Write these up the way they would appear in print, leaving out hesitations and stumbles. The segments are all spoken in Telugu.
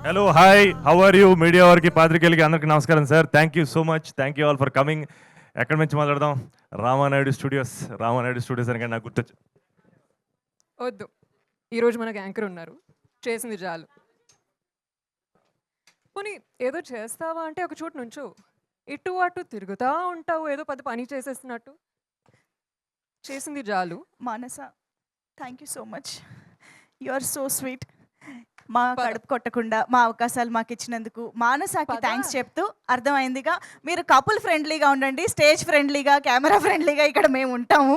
Hello hi how are you media వారికి పాత్రికేయులకి అందరికీ నమస్కారం sir. Thank you so much. Thank you all for coming. ఎక్కడి నుంచి మాట్లాడదాం? రామానాయుడు స్టూడియోస్ అనగా నాకు గుర్తొచ్చు. వద్దు, ఈరోజు మనకు యాంకర్ ఉన్నారు, చేసింది చాలు. పోనీ ఏదో చేస్తావా అంటే ఒక చోటు నుంచో, ఇటు అటు తిరుగుతా ఉంటావు ఏదో పెద్ద పని చేసేస్తున్నట్టు. చేసింది చాలు. Manasa, thank you so much. You are so sweet. మా పద. కడుపు కొట్టకుండా మా అవకాశాలు మాకు ఇచ్చినందుకు మానసకి పద. థ్యాంక్స్ చెప్తూ, అర్థమైందిగా మీరు కపుల్ ఫ్రెండ్లీగా ఉండండి, స్టేజ్ ఫ్రెండ్లీగా, కెమెరా ఫ్రెండ్లీగా ఇక్కడ మేము ఉంటాము.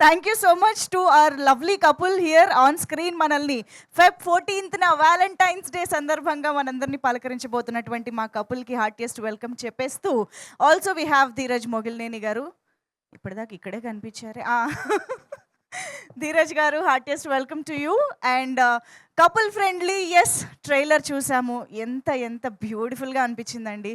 Thank you so much to our lovely couple here on screen. మనల్ని Feb 14th వ్యాలంటైన్స్ డే సందర్భంగా మనందరినీ పలకరించబోతున్నటువంటి మా కపుల్కి హార్టియెస్ట్ వెల్కమ్ చెప్పేస్తూ, also we have Dheeraj Mogilineni గారు. ఇప్పటిదాకా ఇక్కడే కనిపించారే. ధీరజ్ గారు, heartiest welcome to you. And couple friendly, yes, trailer చూసాము. ఎంత ఎంత బ్యూటిఫుల్గా అనిపించిందండి.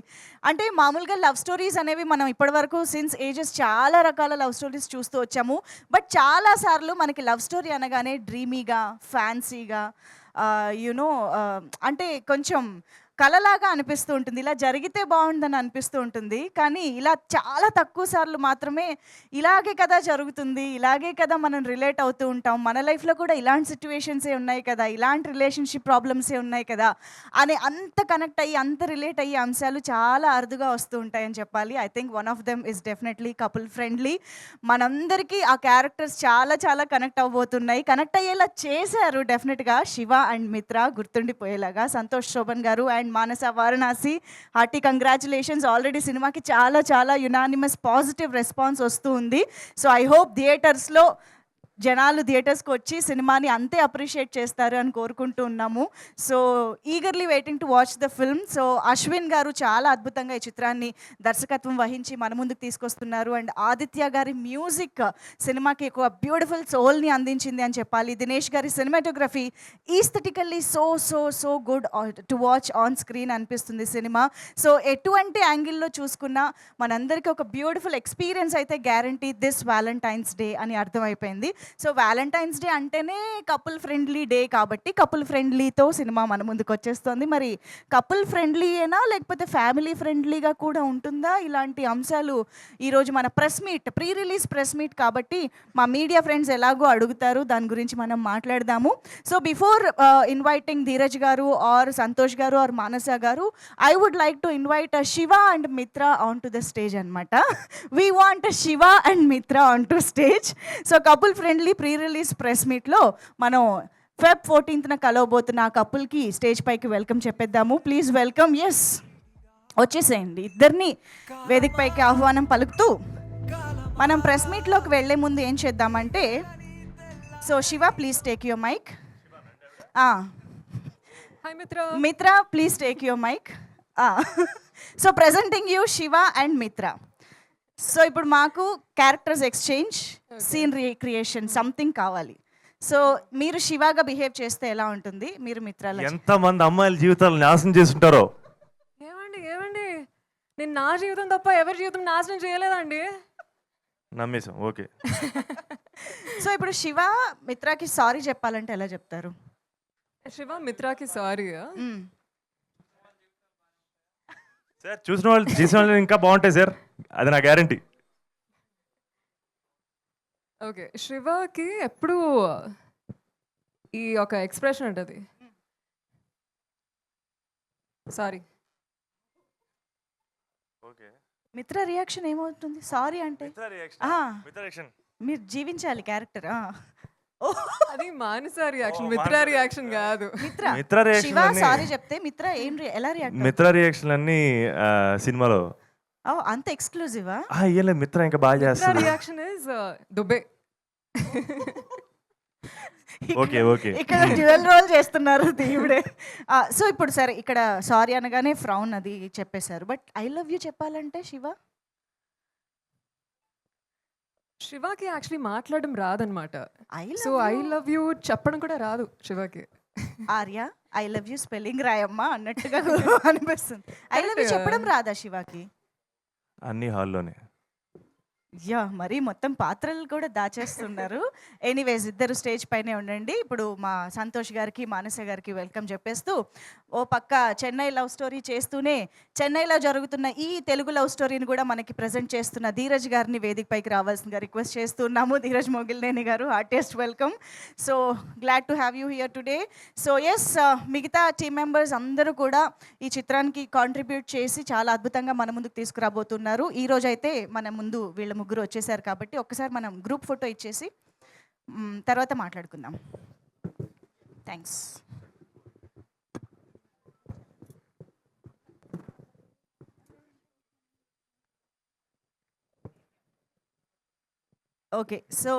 అంటే మామూలుగా లవ్ స్టోరీస్ అనేవి మనం ఇప్పటివరకు సిన్స్ ఏజెస్ చాలా రకాల లవ్ స్టోరీస్ చూస్తూ వచ్చాము. బట్ చాలాసార్లు మనకి లవ్ స్టోరీ అనగానే డ్రీమీగా, ఫ్యాన్సీగా, యునో అంటే కొంచెం కలలాగా అనిపిస్తూ ఉంటుంది, ఇలా జరిగితే బాగుందని అనిపిస్తూ ఉంటుంది. కానీ ఇలా చాలా తక్కువ సార్లు మాత్రమే ఇలాగే కదా జరుగుతుంది, ఇలాగే కదా మనం రిలేట్ అవుతూ ఉంటాం, మన లైఫ్లో కూడా ఇలాంటి సిచ్యువేషన్సే ఉన్నాయి కదా, ఇలాంటి రిలేషన్షిప్ ప్రాబ్లమ్సే ఉన్నాయి కదా అని అంత కనెక్ట్ అయ్యి, అంత రిలేట్ అయ్యే అంశాలు చాలా అరుదుగా వస్తూ ఉంటాయని చెప్పాలి. I think one of them is definitely couple friendly. మనందరికీ ఆ క్యారెక్టర్స్ చాలా చాలా కనెక్ట్ అవ్వబోతున్నాయి, కనెక్ట్ అయ్యేలా చేశారు డెఫినెట్గా శివ అండ్ మిత్ర, గుర్తుండిపోయేలాగా. సంతోష్ శోభన్ గారు and Manasa Varanasi, hearty congratulations. Already సినిమాకి చాలా చాలా యునానిమస్ పాజిటివ్ రెస్పాన్స్ వస్తూ ఉంది. సో ఐ హోప్ థియేటర్స్లో జనాలు థియేటర్స్కి వచ్చి సినిమాని అంతే అప్రిషియేట్ చేస్తారు అని కోరుకుంటూ ఉన్నాము. So eagerly waiting to watch the film. So Ashwin గారు చాలా అద్భుతంగా ఈ చిత్రాన్ని దర్శకత్వం వహించి మన ముందుకు తీసుకొస్తున్నారు. అండ్ ఆదిత్య గారి మ్యూజిక్ సినిమాకి ఒక బ్యూటిఫుల్ సోల్ని అందించింది అని చెప్పాలి. దినేష్ గారి cinematography aesthetically so so so good to watch on screen అనిపిస్తుంది సినిమా. సో ఎటువంటి యాంగిల్లో చూసుకున్నా మనందరికీ ఒక బ్యూటిఫుల్ ఎక్స్పీరియన్స్ అయితే గ్యారంటీ దిస్ వ్యాలంటైన్స్ డే అని అర్థమైపోయింది. సో వ్యాలంటైన్స్ డే అంటేనే కపుల్ ఫ్రెండ్లీ డే కాబట్టి కపుల్ ఫ్రెండ్లీతో సినిమా మన ముందుకు వచ్చేస్తుంది. మరి కపుల్ ఫ్రెండ్లీయేనా లేకపోతే ఫ్యామిలీ ఫ్రెండ్లీగా కూడా ఉంటుందా? ఇలాంటి అంశాలు ఈరోజు మన press meet, pre release press meet కాబట్టి మా మీడియా ఫ్రెండ్స్ ఎలాగో అడుగుతారు, దాని గురించి మనం మాట్లాడదాము. సో బిఫోర్ ఇన్వైటింగ్ ధీరజ్ గారు ఆర్ సంతోష్ గారు ఆర్ మానస గారు, I would like to invite Shiva and Mitra on to the stage అనమాట. We want Shiva and Mitra on to stage. So couple friendly pre release press మీట్లో మనం Feb 14th కలవబోతున్న ఆ కపుల్కి స్టేజ్ పైకి వెల్కమ్ చెప్పేద్దాము. Please welcome. ఎస్, వచ్చేసేయండి, ఇద్దరిని వేదిక పైకి ఆహ్వానం పలుకుతూ మనం ప్రెస్ మీట్లోకి వెళ్ళే ముందు ఏం చేద్దామంటే, so Shiva please take your mic. Hi Mitra. Mitra please take your mic. So presenting you Shiva and Mitra. So ఇప్పుడు మాకు characters exchange, scene recreation something కావాలి. సో మీరు శివగా బిహేవ్ చేస్తే ఎలా ఉంటుంది, మీరు మిత్రాల ఎంతమంది అమ్మాయిల జీవితాలు నాశనం చేస్తుంటారో. ఏమండి ఏమండి, నేను నా జీవితం తప్ప ఎవరి జీవితం నాశనం చేయలేదండి. నమ్మేశాం, ఓకే. సో ఇప్పుడు శివ మిత్రకి సారీ చెప్పాలంటే ఎలా చెప్తారు? శివ మిత్రకి సారీ. సార్ చూసిన వాళ్ళు ఇంకా బాగుంటాయి సార్, అది నా గ్యారంటీ. ఓకే, శివకి ఎప్పుడు ఈ ఒక ఎక్స్ప్రెషన్ ఉంటుంది, సారీ. ఓకే, మిత్ర రియాక్షన్ ఏమవుతుంది సారీ అంటే? మీరు జీవించాలి క్యారెక్టర్. అది మానస రియాక్షన్, మిత్ర రియాక్షన్ కాదు. మిత్ర శివ రియాక్షన్, సారీ చెప్తే మిత్ర ఎలా రియాక్ట్? మిత్ర రియాక్షన్ అన్ని సినిమాలో అంత ఎక్స్క్లూజివా? అయ్యలే, మిత్ర ఇంకా బాగా మిత్ర చేస్తుంది. రియాక్షన్ ఇస్ దుబే. ఓకే ఓకే, ఇక్కడ డ్యూయల్ రోల్ చేస్తున్నారు దేవుడే. సో ఇప్పుడు సరే, ఇక్కడ సారీ అనగానే ఫ్రౌన్ అది చెప్పేశారు, బట్ ఐ లవ్ యూ చెప్పాలంటే శివ? శివకి యాక్చువల్లీ మాట్లాడడం రాదనమాట. So I love love you చెప్పడం కూడా రాదు శివకి. Arya, I love you spelling రాయమ్మా అన్నట్టుగా అనిపిస్తుంది. ఐ లవ్ యూ చెప్పడం రాదా శివకి? అన్ని హాల్లోనే. మరీ మొత్తం పాత్రలు కూడా దాచేస్తున్నారు. ఎనీవేస్ ఇద్దరు స్టేజ్ పైనే ఉండండి. ఇప్పుడు మా సంతోష్ గారికి, మానస గారికి వెల్కమ్ చెప్పేస్తూ, ఓ పక్క చెన్నై లవ్ స్టోరీ చేస్తూనే, చెన్నైలో జరుగుతున్న ఈ తెలుగు లవ్ స్టోరీని కూడా మనకి ప్రెజెంట్ చేస్తున్న ధీరజ్ గారిని వేదిక పైకి రావాల్సిందిగా రిక్వెస్ట్ చేస్తున్నాము. ధీరజ్ మొగిలినేని గారు, heartiest welcome. So glad to have you here today. So మిగతా టీమ్ మెంబర్స్ అందరూ కూడా ఈ చిత్రానికి కాంట్రిబ్యూట్ చేసి చాలా అద్భుతంగా మన ముందుకు తీసుకురాబోతున్నారు. ఈ రోజు అయితే మన ముందు వీళ్ళ ముగ్గురు వచ్చేసారు కాబట్టి ఒక్కసారి మనం గ్రూప్ ఫోటో ఇచ్చేసి తర్వాత మాట్లాడుకుందాం. థ్యాంక్స్. ఓకే, సో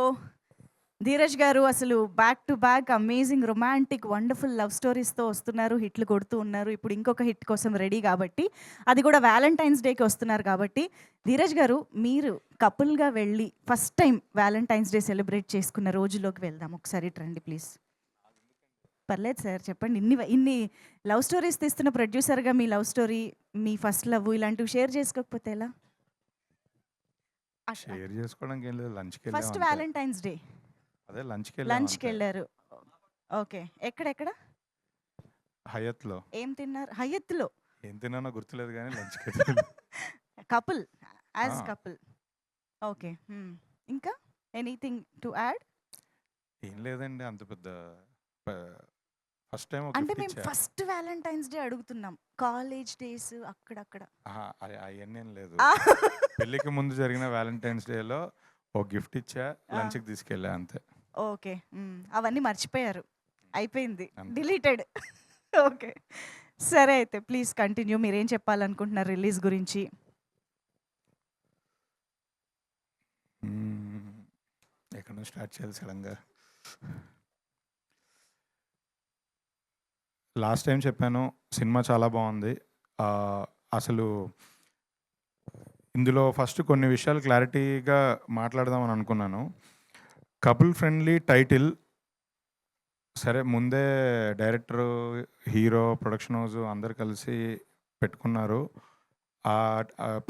ధీరజ్ గారు అసలు back to back amazing romantic wonderful love స్టోరీస్తో వస్తున్నారు, హిట్లు కొడుతూ ఉన్నారు. ఇప్పుడు ఇంకొక హిట్ కోసం రెడీ కాబట్టి, అది కూడా వ్యాలంటైన్స్ డేకి వస్తున్నారు కాబట్టి, ధీరజ్ గారు మీరు కపుల్గా వెళ్ళి first time Valentine's day celebrate చేసుకున్న రోజులోకి వెళ్దాం. ఒకసారి రండి ప్లీజ్. పర్లేదు సార్, చెప్పండి. ఇన్ని లవ్ స్టోరీస్ తీస్తున్న ప్రొడ్యూసర్గా మీ లవ్ స్టోరీ, మీ ఫస్ట్ లవ్ ఇలాంటివి షేర్ చేసుకోకపోతే ఎలా? షేర్ చేసుకోవడానికి ఏం లేదు, లంచ్కి ఫస్ట్ వెళ్ళాం అంతే. వ్యాలంటైన్స్ డే అదే లంచ్కి లంచ్కి వెళ్ళారు. ఓకే, ఎక్కడెక్కడ హయత్లో. ఏం తిన్నారు హయత్లో? ఏం తిన్నానో గుర్తులేదు కానీ లంచ్కి కపుల్, యాజ్ ఆ. కపుల్. ఓకే, ఇంకా ఎనీథింగ్ టు యాడ్? ఏం లేదండి, అంత పెద్ద ఫస్ట్ టైం అంటే మేము ఫస్ట్ వ్యాలంటైన్స్ డే అడుగుతున్నాం, కాలేజ్ డేస్ అక్కడక్కడ. అవన్నీ ఏం లేదు. పెళ్ళికి ముందు జరిగిన వ్యాలంటైన్స్ డేలో ఓ గిఫ్ట్ ఇచ్చా, లంచ్కి తీసుకెళ్ళా అంతే. ఓకే, అవన్నీ మర్చిపోయారు, అయిపోయింది, అంతే. డిలీటెడ్. ఓకే, సరే అయితే ప్లీజ్ కంటిన్యూ. మీరేం చెప్పాలనుకుంటున్నారు రిలీజ్ గురించి? ఎక్కడ నుంచి స్టార్ట్ చేయాలి సడన్గా? లాస్ట్ టైం చెప్పాను, సినిమా చాలా బాగుంది. అసలు ఇందులో ఫస్ట్ కొన్ని విషయాలు క్లారిటీగా మాట్లాడదామని అనుకున్నాను. కపుల్ ఫ్రెండ్లీ టైటిల్ సరే, ముందే డైరెక్టరు, హీరో, ప్రొడక్షన్ హౌస్ అందరు కలిసి పెట్టుకున్నారు.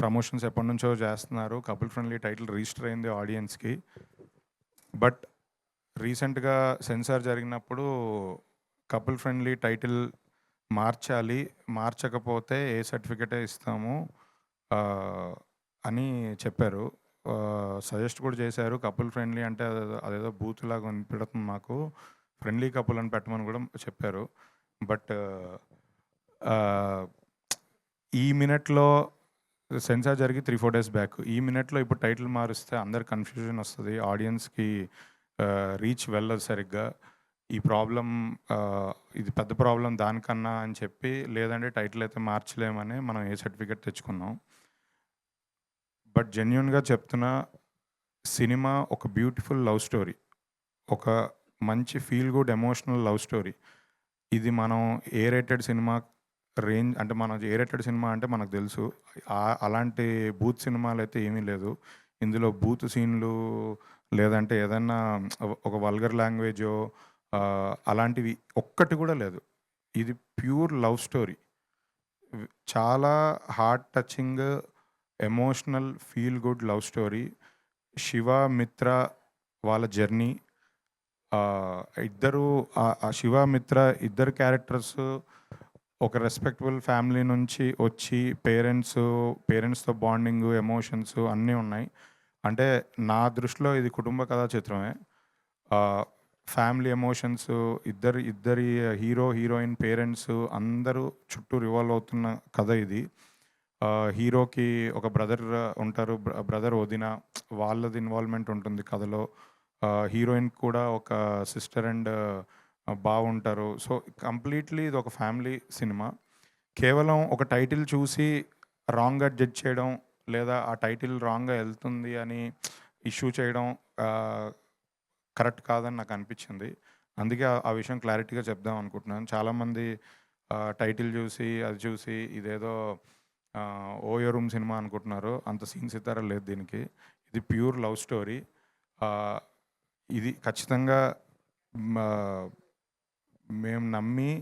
ప్రమోషన్స్ ఎప్పటి నుంచో చేస్తున్నారు. కపుల్ ఫ్రెండ్లీ టైటిల్ రిజిస్టర్ అయింది ఆడియన్స్కి. బట్ రీసెంట్గా సెన్సార్ జరిగినప్పుడు కపుల్ ఫ్రెండ్లీ టైటిల్ మార్చాలి, మార్చకపోతే ఏ సర్టిఫికేటే ఇస్తాము అని చెప్పారు. సజెస్ట్ కూడా చేశారు. కపుల్ ఫ్రెండ్లీ అంటే అదేదో బూత్ లాగా వినిపెడుతుంది మాకు, ఫ్రెండ్లీ కపుల్ అని పెట్టమని కూడా చెప్పారు. బట్ ఈ మినిట్లో సెన్సార్ జరిగి 3-4 days బ్యాక్, ఈ మినిట్లో ఇప్పుడు టైటిల్ మారిస్తే అందరు కన్ఫ్యూజన్ వస్తుంది, ఆడియన్స్కి రీచ్ వెళ్ళదు సరిగ్గా. ఈ ప్రాబ్లం ఇది పెద్ద ప్రాబ్లం దానికన్నా అని చెప్పి, లేదంటే టైటిల్ అయితే మార్చలేమని మనం ఏ సర్టిఫికేట్ తెచ్చుకున్నాం. బట్ జెన్యున్గా చెప్తున్నా, సినిమా ఒక బ్యూటిఫుల్ లవ్ స్టోరీ, ఒక మంచి feel good emotional love story. ఇది మనం ఏ రేటెడ్ సినిమా రేంజ్ అంటే, మన ఏ రేటెడ్ సినిమా అంటే మనకు తెలుసు, అలాంటి బూత్ సినిమాలు అయితే ఏమీ లేదు ఇందులో. బూత్ సీన్లు లేదంటే ఏదన్నా ఒక వల్గర్ లాంగ్వేజో అలాంటివి ఒక్కటి కూడా లేదు. ఇది ప్యూర్ లవ్ స్టోరీ, చాలా heart touching, emotional, feel good love story. Shiva, మిత్ర వాళ్ళ జర్నీ, ఇద్దరు శివ, మిత్ర ఇద్దరు క్యారెక్టర్స్ ఒక రెస్పెక్టబుల్ ఫ్యామిలీ నుంచి వచ్చి పేరెంట్స్తో బాండింగ్, ఎమోషన్స్ అన్నీ ఉన్నాయి. అంటే నా దృష్టిలో ఇది కుటుంబ కథా చిత్రమే. ఫ్యామిలీ ఎమోషన్స్, ఇద్దరి హీరో, హీరోయిన్, పేరెంట్స్ అందరూ చుట్టూ రివాల్వ్ అవుతున్న కథ ఇది. హీరోకి ఒక బ్రదర్ ఉంటారు, బ్రదర్ వదిన, వాళ్ళది ఇన్వాల్వ్మెంట్ ఉంటుంది కథలో. హీరోయిన్ కూడా ఒక సిస్టర్ అండ్ బాగుంటారు. సో కంప్లీట్లీ ఇది ఒక ఫ్యామిలీ సినిమా. కేవలం ఒక టైటిల్ చూసి రాంగ్గా జడ్జ్ చేయడం, లేదా ఆ టైటిల్ రాంగ్గా వెళ్తుంది అని ఇష్యూ చేయడం కరెక్ట్ కాదని నాకు అనిపించింది. అందుకే ఆ విషయం క్లారిటీగా చెప్దాం అనుకుంటున్నాను. చాలామంది టైటిల్ చూసి అది చూసి ఇదేదో ఓయో రూమ్ సినిమా అనుకుంటున్నారు. అంత సీన్ సితారా లేదు దీనికి. ఇది ప్యూర్ లవ్ స్టోరీ. ఇది ఖచ్చితంగా మేము నమ్మి,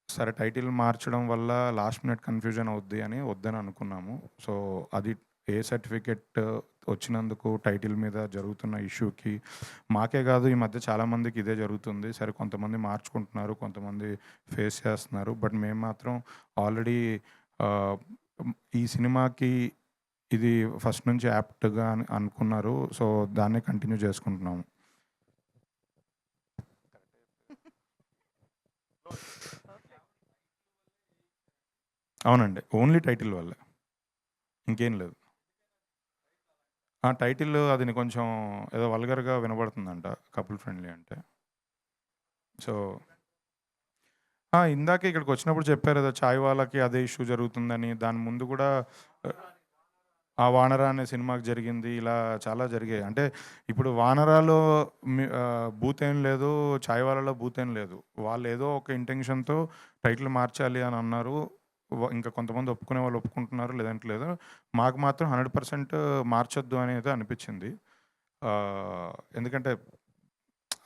సరే టైటిల్ మార్చడం వల్ల లాస్ట్ మినిట్ కన్ఫ్యూజన్ అవుద్ది అని వద్దని అనుకున్నాము. సో అది ఏ సర్టిఫికెట్ వచ్చినందుకు టైటిల్ మీద జరుగుతున్న ఇష్యూకి. మాకే కాదు, ఈ మధ్య చాలామందికి ఇదే జరుగుతుంది. సరే, కొంతమంది మార్చుకుంటున్నారు, కొంతమంది ఫేస్ చేస్తున్నారు. బట్ మేము మాత్రం ఆల్రెడీ ఈ సినిమాకి ఇది ఫస్ట్ నుంచి యాప్ట్గా అనుకున్నారు. సో దాన్నే కంటిన్యూ చేసుకుంటున్నాము. అవునండి, ఓన్లీ టైటిల్ వల్లే, ఇంకేం లేదు. ఆ టైటిల్ అది కొంచెం ఏదో వల్గర్గా వినబడుతుందంట, కపుల్ ఫ్రెండ్లీ అంటే. సో ఇందాకే ఇక్కడికి వచ్చినప్పుడు చెప్పారు కదా, చాయ్ వాళ్ళకి అదే ఇష్యూ జరుగుతుందని. దాని ముందు కూడా ఆ వానరా అనే సినిమాకి జరిగింది. ఇలా చాలా జరిగాయి. అంటే ఇప్పుడు వానరాలో బూత్ ఏం లేదు, చాయ్ వాళ్ళలో బూత్ ఏం లేదు. వాళ్ళు ఏదో ఒక ఇంటెన్షన్తో టైటిల్ మార్చాలి అని అన్నారు. ఇంకా కొంతమంది ఒప్పుకునే వాళ్ళు ఒప్పుకుంటున్నారు, లేదంటే లేదు. మాకు మాత్రం 100% మార్చొద్దు అనేది అనిపించింది. ఎందుకంటే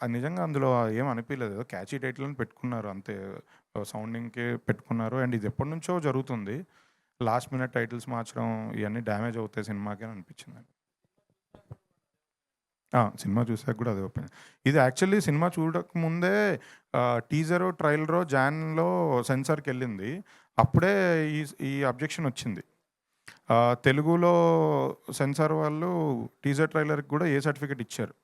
అది నిజంగా అందులో ఏం అనిపించలేదు. ఏదో క్యాచీ టైటిల్ అని పెట్టుకున్నారు అంతే, సౌండింగ్కి పెట్టుకున్నారు. అండ్ ఇది ఎప్పటి నుంచో జరుగుతుంది. లాస్ట్ మినిట్ టైటిల్స్ మార్చడం ఇవన్నీ డ్యామేజ్ అవుతాయి సినిమాకి అని అనిపించింది. సినిమా చూసాక కూడా అదే ఒపీనియన్. ఇది యాక్చువల్లీ సినిమా చూడకముందే టీజరో ట్రైలరో జాన్లో సెన్సార్కి వెళ్ళింది. అప్పుడే ఈ ఈ అబ్జెక్షన్ వచ్చింది. తెలుగులో సెన్సార్ వాళ్ళు టీజర్ ట్రైలర్కి కూడా ఏ సర్టిఫికేట్ ఇచ్చారు.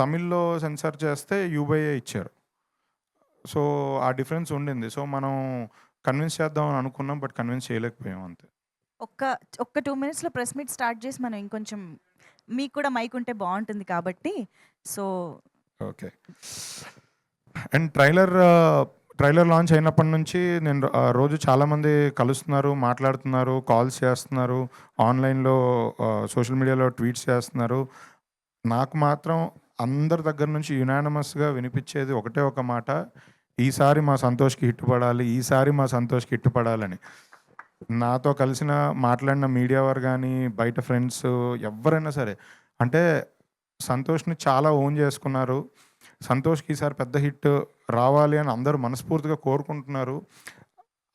తమిళ్లో సెన్సార్ చేస్తే యూబైఏ ఇచ్చారు. సో ఆ డిఫరెన్స్ ఉండింది. సో మనం కన్విన్స్ చేద్దామని అనుకున్నాం, బట్ కన్విన్స్ చేయలేకపోయాం అంతే. ఒక్క 2 మినిట్స్లో ప్రెస్ మీట్ స్టార్ట్ చేసి మనం ఇంకొంచెం మీకు కూడా మైక్ ఉంటే బాగుంటుంది కాబట్టి. So okay. And trailer launch అయినప్పటి నుంచి నేను రోజు చాలామంది కలుస్తున్నారు, మాట్లాడుతున్నారు, కాల్స్ చేస్తున్నారు, ఆన్లైన్లో సోషల్ మీడియాలో ట్వీట్స్ చేస్తున్నారు. నాకు మాత్రం అందరి దగ్గర నుంచి యునానిమస్గా వినిపించేది ఒకటే ఒక మాట, ఈసారి మా సంతోష్కి హిట్ పడాలి, ఈసారి మా సంతోష్కి హిట్ పడాలని. నాతో మాట్లాడిన మీడియా వారు కానీ, బయట ఫ్రెండ్స్ ఎవరైనా సరే, అంటే సంతోష్ని చాలా ఓన్ చేసుకున్నారు. సంతోష్కి ఈసారి పెద్ద హిట్ రావాలి అని అందరూ మనస్ఫూర్తిగా కోరుకుంటున్నారు.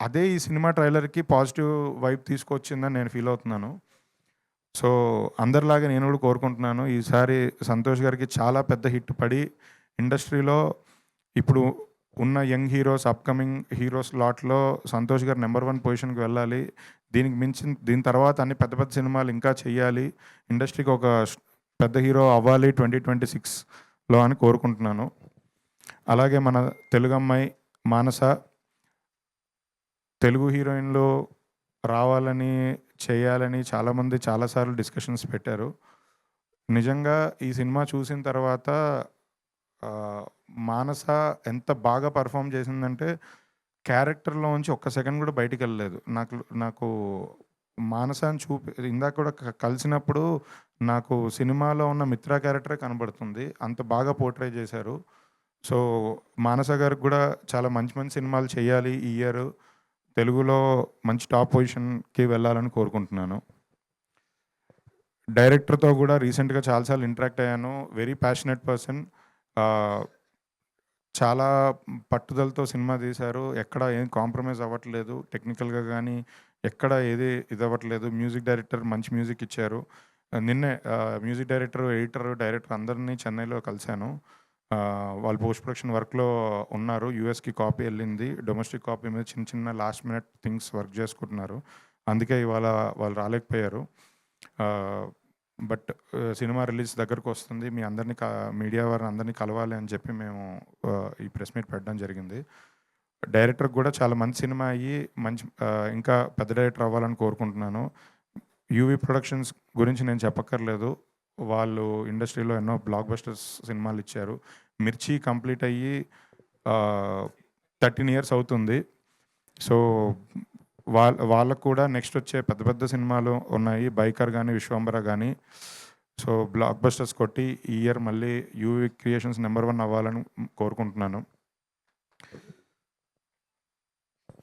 అదే ఈ సినిమా ట్రైలర్కి పాజిటివ్ వైబ్ తీసుకొచ్చిందని నేను ఫీల్ అవుతున్నాను. సో అందరిలాగా నేను కూడా కోరుకుంటున్నాను, ఈసారి సంతోష్ గారికి చాలా పెద్ద హిట్ పడి ఇండస్ట్రీలో ఇప్పుడు ఉన్న యంగ్ హీరోస్, అప్కమింగ్ హీరోస్ లాట్లో సంతోష్ గారు నెంబర్ 1 పొజిషన్కి వెళ్ళాలి. దీని తర్వాత అన్ని పెద్ద పెద్ద సినిమాలు ఇంకా చెయ్యాలి, ఇండస్ట్రీకి ఒక పెద్ద హీరో అవ్వాలి 2026లో అని కోరుకుంటున్నాను. అలాగే మన తెలుగు అమ్మాయి మానస తెలుగు హీరోయిన్లో రావాలని, చేయాలని చాలామంది చాలాసార్లు డిస్కషన్స్ పెట్టారు. నిజంగా ఈ సినిమా చూసిన తర్వాత మానస ఎంత బాగా పర్ఫామ్ చేసిందంటే క్యారెక్టర్లోంచి ఒక్క సెకండ్ కూడా బయటికి వెళ్ళలేదు. నాకు మానసాన్ని ఇందాక కూడా కలిసినప్పుడు నాకు సినిమాలో ఉన్న మిత్రా క్యారెక్టరే కనబడుతుంది, అంత బాగా పోర్ట్రే చేశారు. సో మానస గారికి కూడా చాలా మంచి మంచి సినిమాలు చేయాలి ఈ ఇయర్, తెలుగులో మంచి టాప్ పొజిషన్కి వెళ్ళాలని కోరుకుంటున్నాను. డైరెక్టర్తో కూడా రీసెంట్గా చాలాసార్లు ఇంటరాక్ట్ అయ్యాను. వెరీ ప్యాషనెట్ పర్సన్, చాలా పట్టుదలతో సినిమా తీశారు. ఎక్కడ ఏం కాంప్రమైజ్ అవ్వట్లేదు, టెక్నికల్గా కానీ ఎక్కడ ఏది ఇది అవ్వట్లేదు. మ్యూజిక్ డైరెక్టర్ మంచి మ్యూజిక్ ఇచ్చారు. నిన్నే మ్యూజిక్ డైరెక్టర్, ఎడిటర్, డైరెక్టర్ అందరినీ చెన్నైలో కలిశాను. వాళ్ళు పోస్ట్ ప్రొడక్షన్ వర్క్లో ఉన్నారు. యూఎస్కి కాపీ వెళ్ళింది, డొమెస్టిక్ కాపీ మీద చిన్న చిన్న లాస్ట్ మినిట్ థింగ్స్ వర్క్ చేసుకుంటున్నారు. అందుకే ఇవాళ వాళ్ళు రాలేకపోయారు. బట్ సినిమా రిలీజ్ దగ్గరకు వస్తుంది, మీ అందరినీ మీడియా వారిని అందరినీ కలవాలి అని చెప్పి మేము ఈ ప్రెస్ మీట్ పెట్టడం జరిగింది. డైరెక్టర్ కూడా చాలా మంచి సినిమా అయ్యి మంచి ఇంకా పెద్ద డైరెక్టర్ అవ్వాలని కోరుకుంటున్నాను. యూవీ ప్రొడక్షన్స్ గురించి నేను చెప్పక్కర్లేదు, వాళ్ళు ఇండస్ట్రీలో ఎన్నో బ్లాక్ బస్టర్స్ సినిమాలు ఇచ్చారు. మిర్చి కంప్లీట్ అయ్యి 13 years అవుతుంది. సో వాళ్ళకు కూడా నెక్స్ట్ వచ్చే పెద్ద పెద్ద సినిమాలు ఉన్నాయి, బైకర్ కానీ, విశ్వంబర కానీ. సో బ్లాక్ బస్టర్స్ కొట్టి ఈ ఇయర్ మళ్ళీ యూవీ క్రియేషన్స్ నెంబర్ 1 అవ్వాలని కోరుకుంటున్నాను.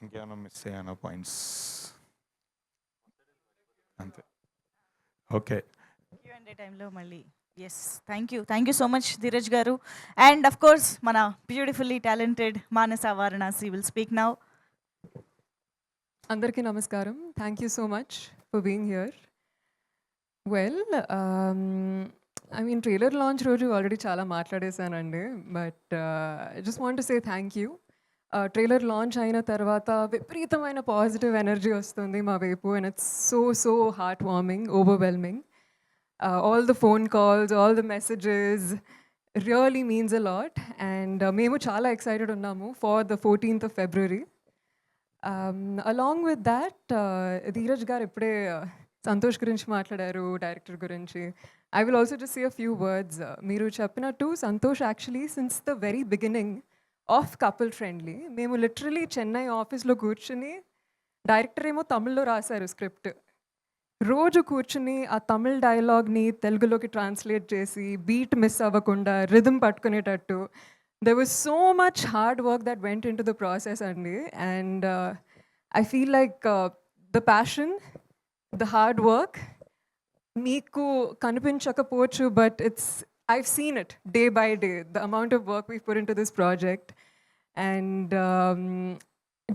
ఇంకేమైనా మిస్ అయ్యానా పాయింట్స్? అంతే, ఓకే. Q&A టైంలో మళ్ళీ. Yes, thank you so much Dheeraj గారు. అండ్ అఫ్ కోర్స్ మన beautifully talented Manasa Varanasi will speak now. అందరికీ నమస్కారం. Thank you so much for being here. Well I mean trailer launch రోజు ఆల్రెడీ చాలా మాట్లాడేశానండి. But I just want to say thank you. Trailer launch అయిన తర్వాత విపరీతమైన పాజిటివ్ ఎనర్జీ వస్తుంది మా వైపు. And it's so heart warming, overwhelming. All the phone calls, all the messages really means a lot. And మేము చాలా ఎక్సైటెడ్ ఉన్నాము for the 14th of February. Along with that Dheeraj గారు ఇప్పుడే సంతోష్ గురించి మాట్లాడారు, డైరెక్టర్ గురించి. I will also just say a few words. మీరు చెప్పినట్టు Santosh actually since the very beginning of couple friendly మేము లిటరలీ చెన్నై ఆఫీస్లో కూర్చుని, డైరెక్టర్ ఏమో తమిళ్లో రాశారు స్క్రిప్ట్, రోజు కూర్చుని ఆ తమిళ్ డైలాగ్ని తెలుగులోకి ట్రాన్స్లేట్ చేసి బీట్ మిస్ అవ్వకుండా rhythm పట్టుకునేటట్టు there was so much hard work that went into the process అండి. And I feel like the passion, the hard work మీకు కనిపించకపోవచ్చు, but I've seen it day by day, the amount of work we've put into this project. And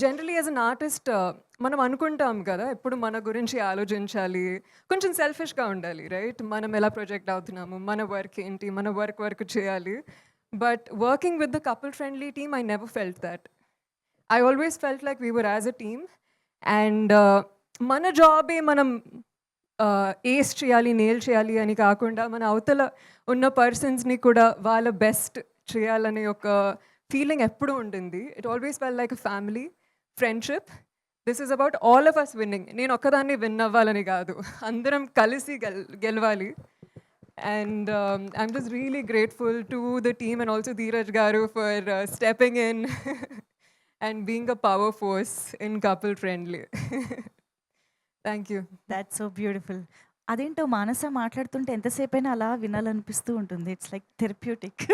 generally as an artist మనం అనుకుంటాం కదా ఎప్పుడు మన గురించి ఆలోచించాలి, కొంచెం సెల్ఫిష్గా ఉండాలి, రైట్? మనం ఎలా ప్రొజెక్ట్ అవుతున్నాము, మన వర్క్ ఏంటి, మన వర్క్ చేయాలి. But working with the couple friendly team, I never felt that. I always felt like we were as a team. And mana job e manam ace cheyali, nail cheyali ani kaakunda mana avtala unna persons ni kuda vaalla best cheyalane oka feeling eppudu undindi. It always felt like a family, friendship. This is about all of us winning. Nenu okkadanni win avvalani kaadu, andaram kalisi gelvali. And I'm just really grateful to the team and also Dheeraj Garu for stepping in and being a power force in couple friendly. Thank you. That's so beautiful. అదేంటో మానస మాట్లాడుతుంటే ఎంతసేపైనా అలా వినాలనిపిస్తూ ఉంటుంది. It's like therapeutic.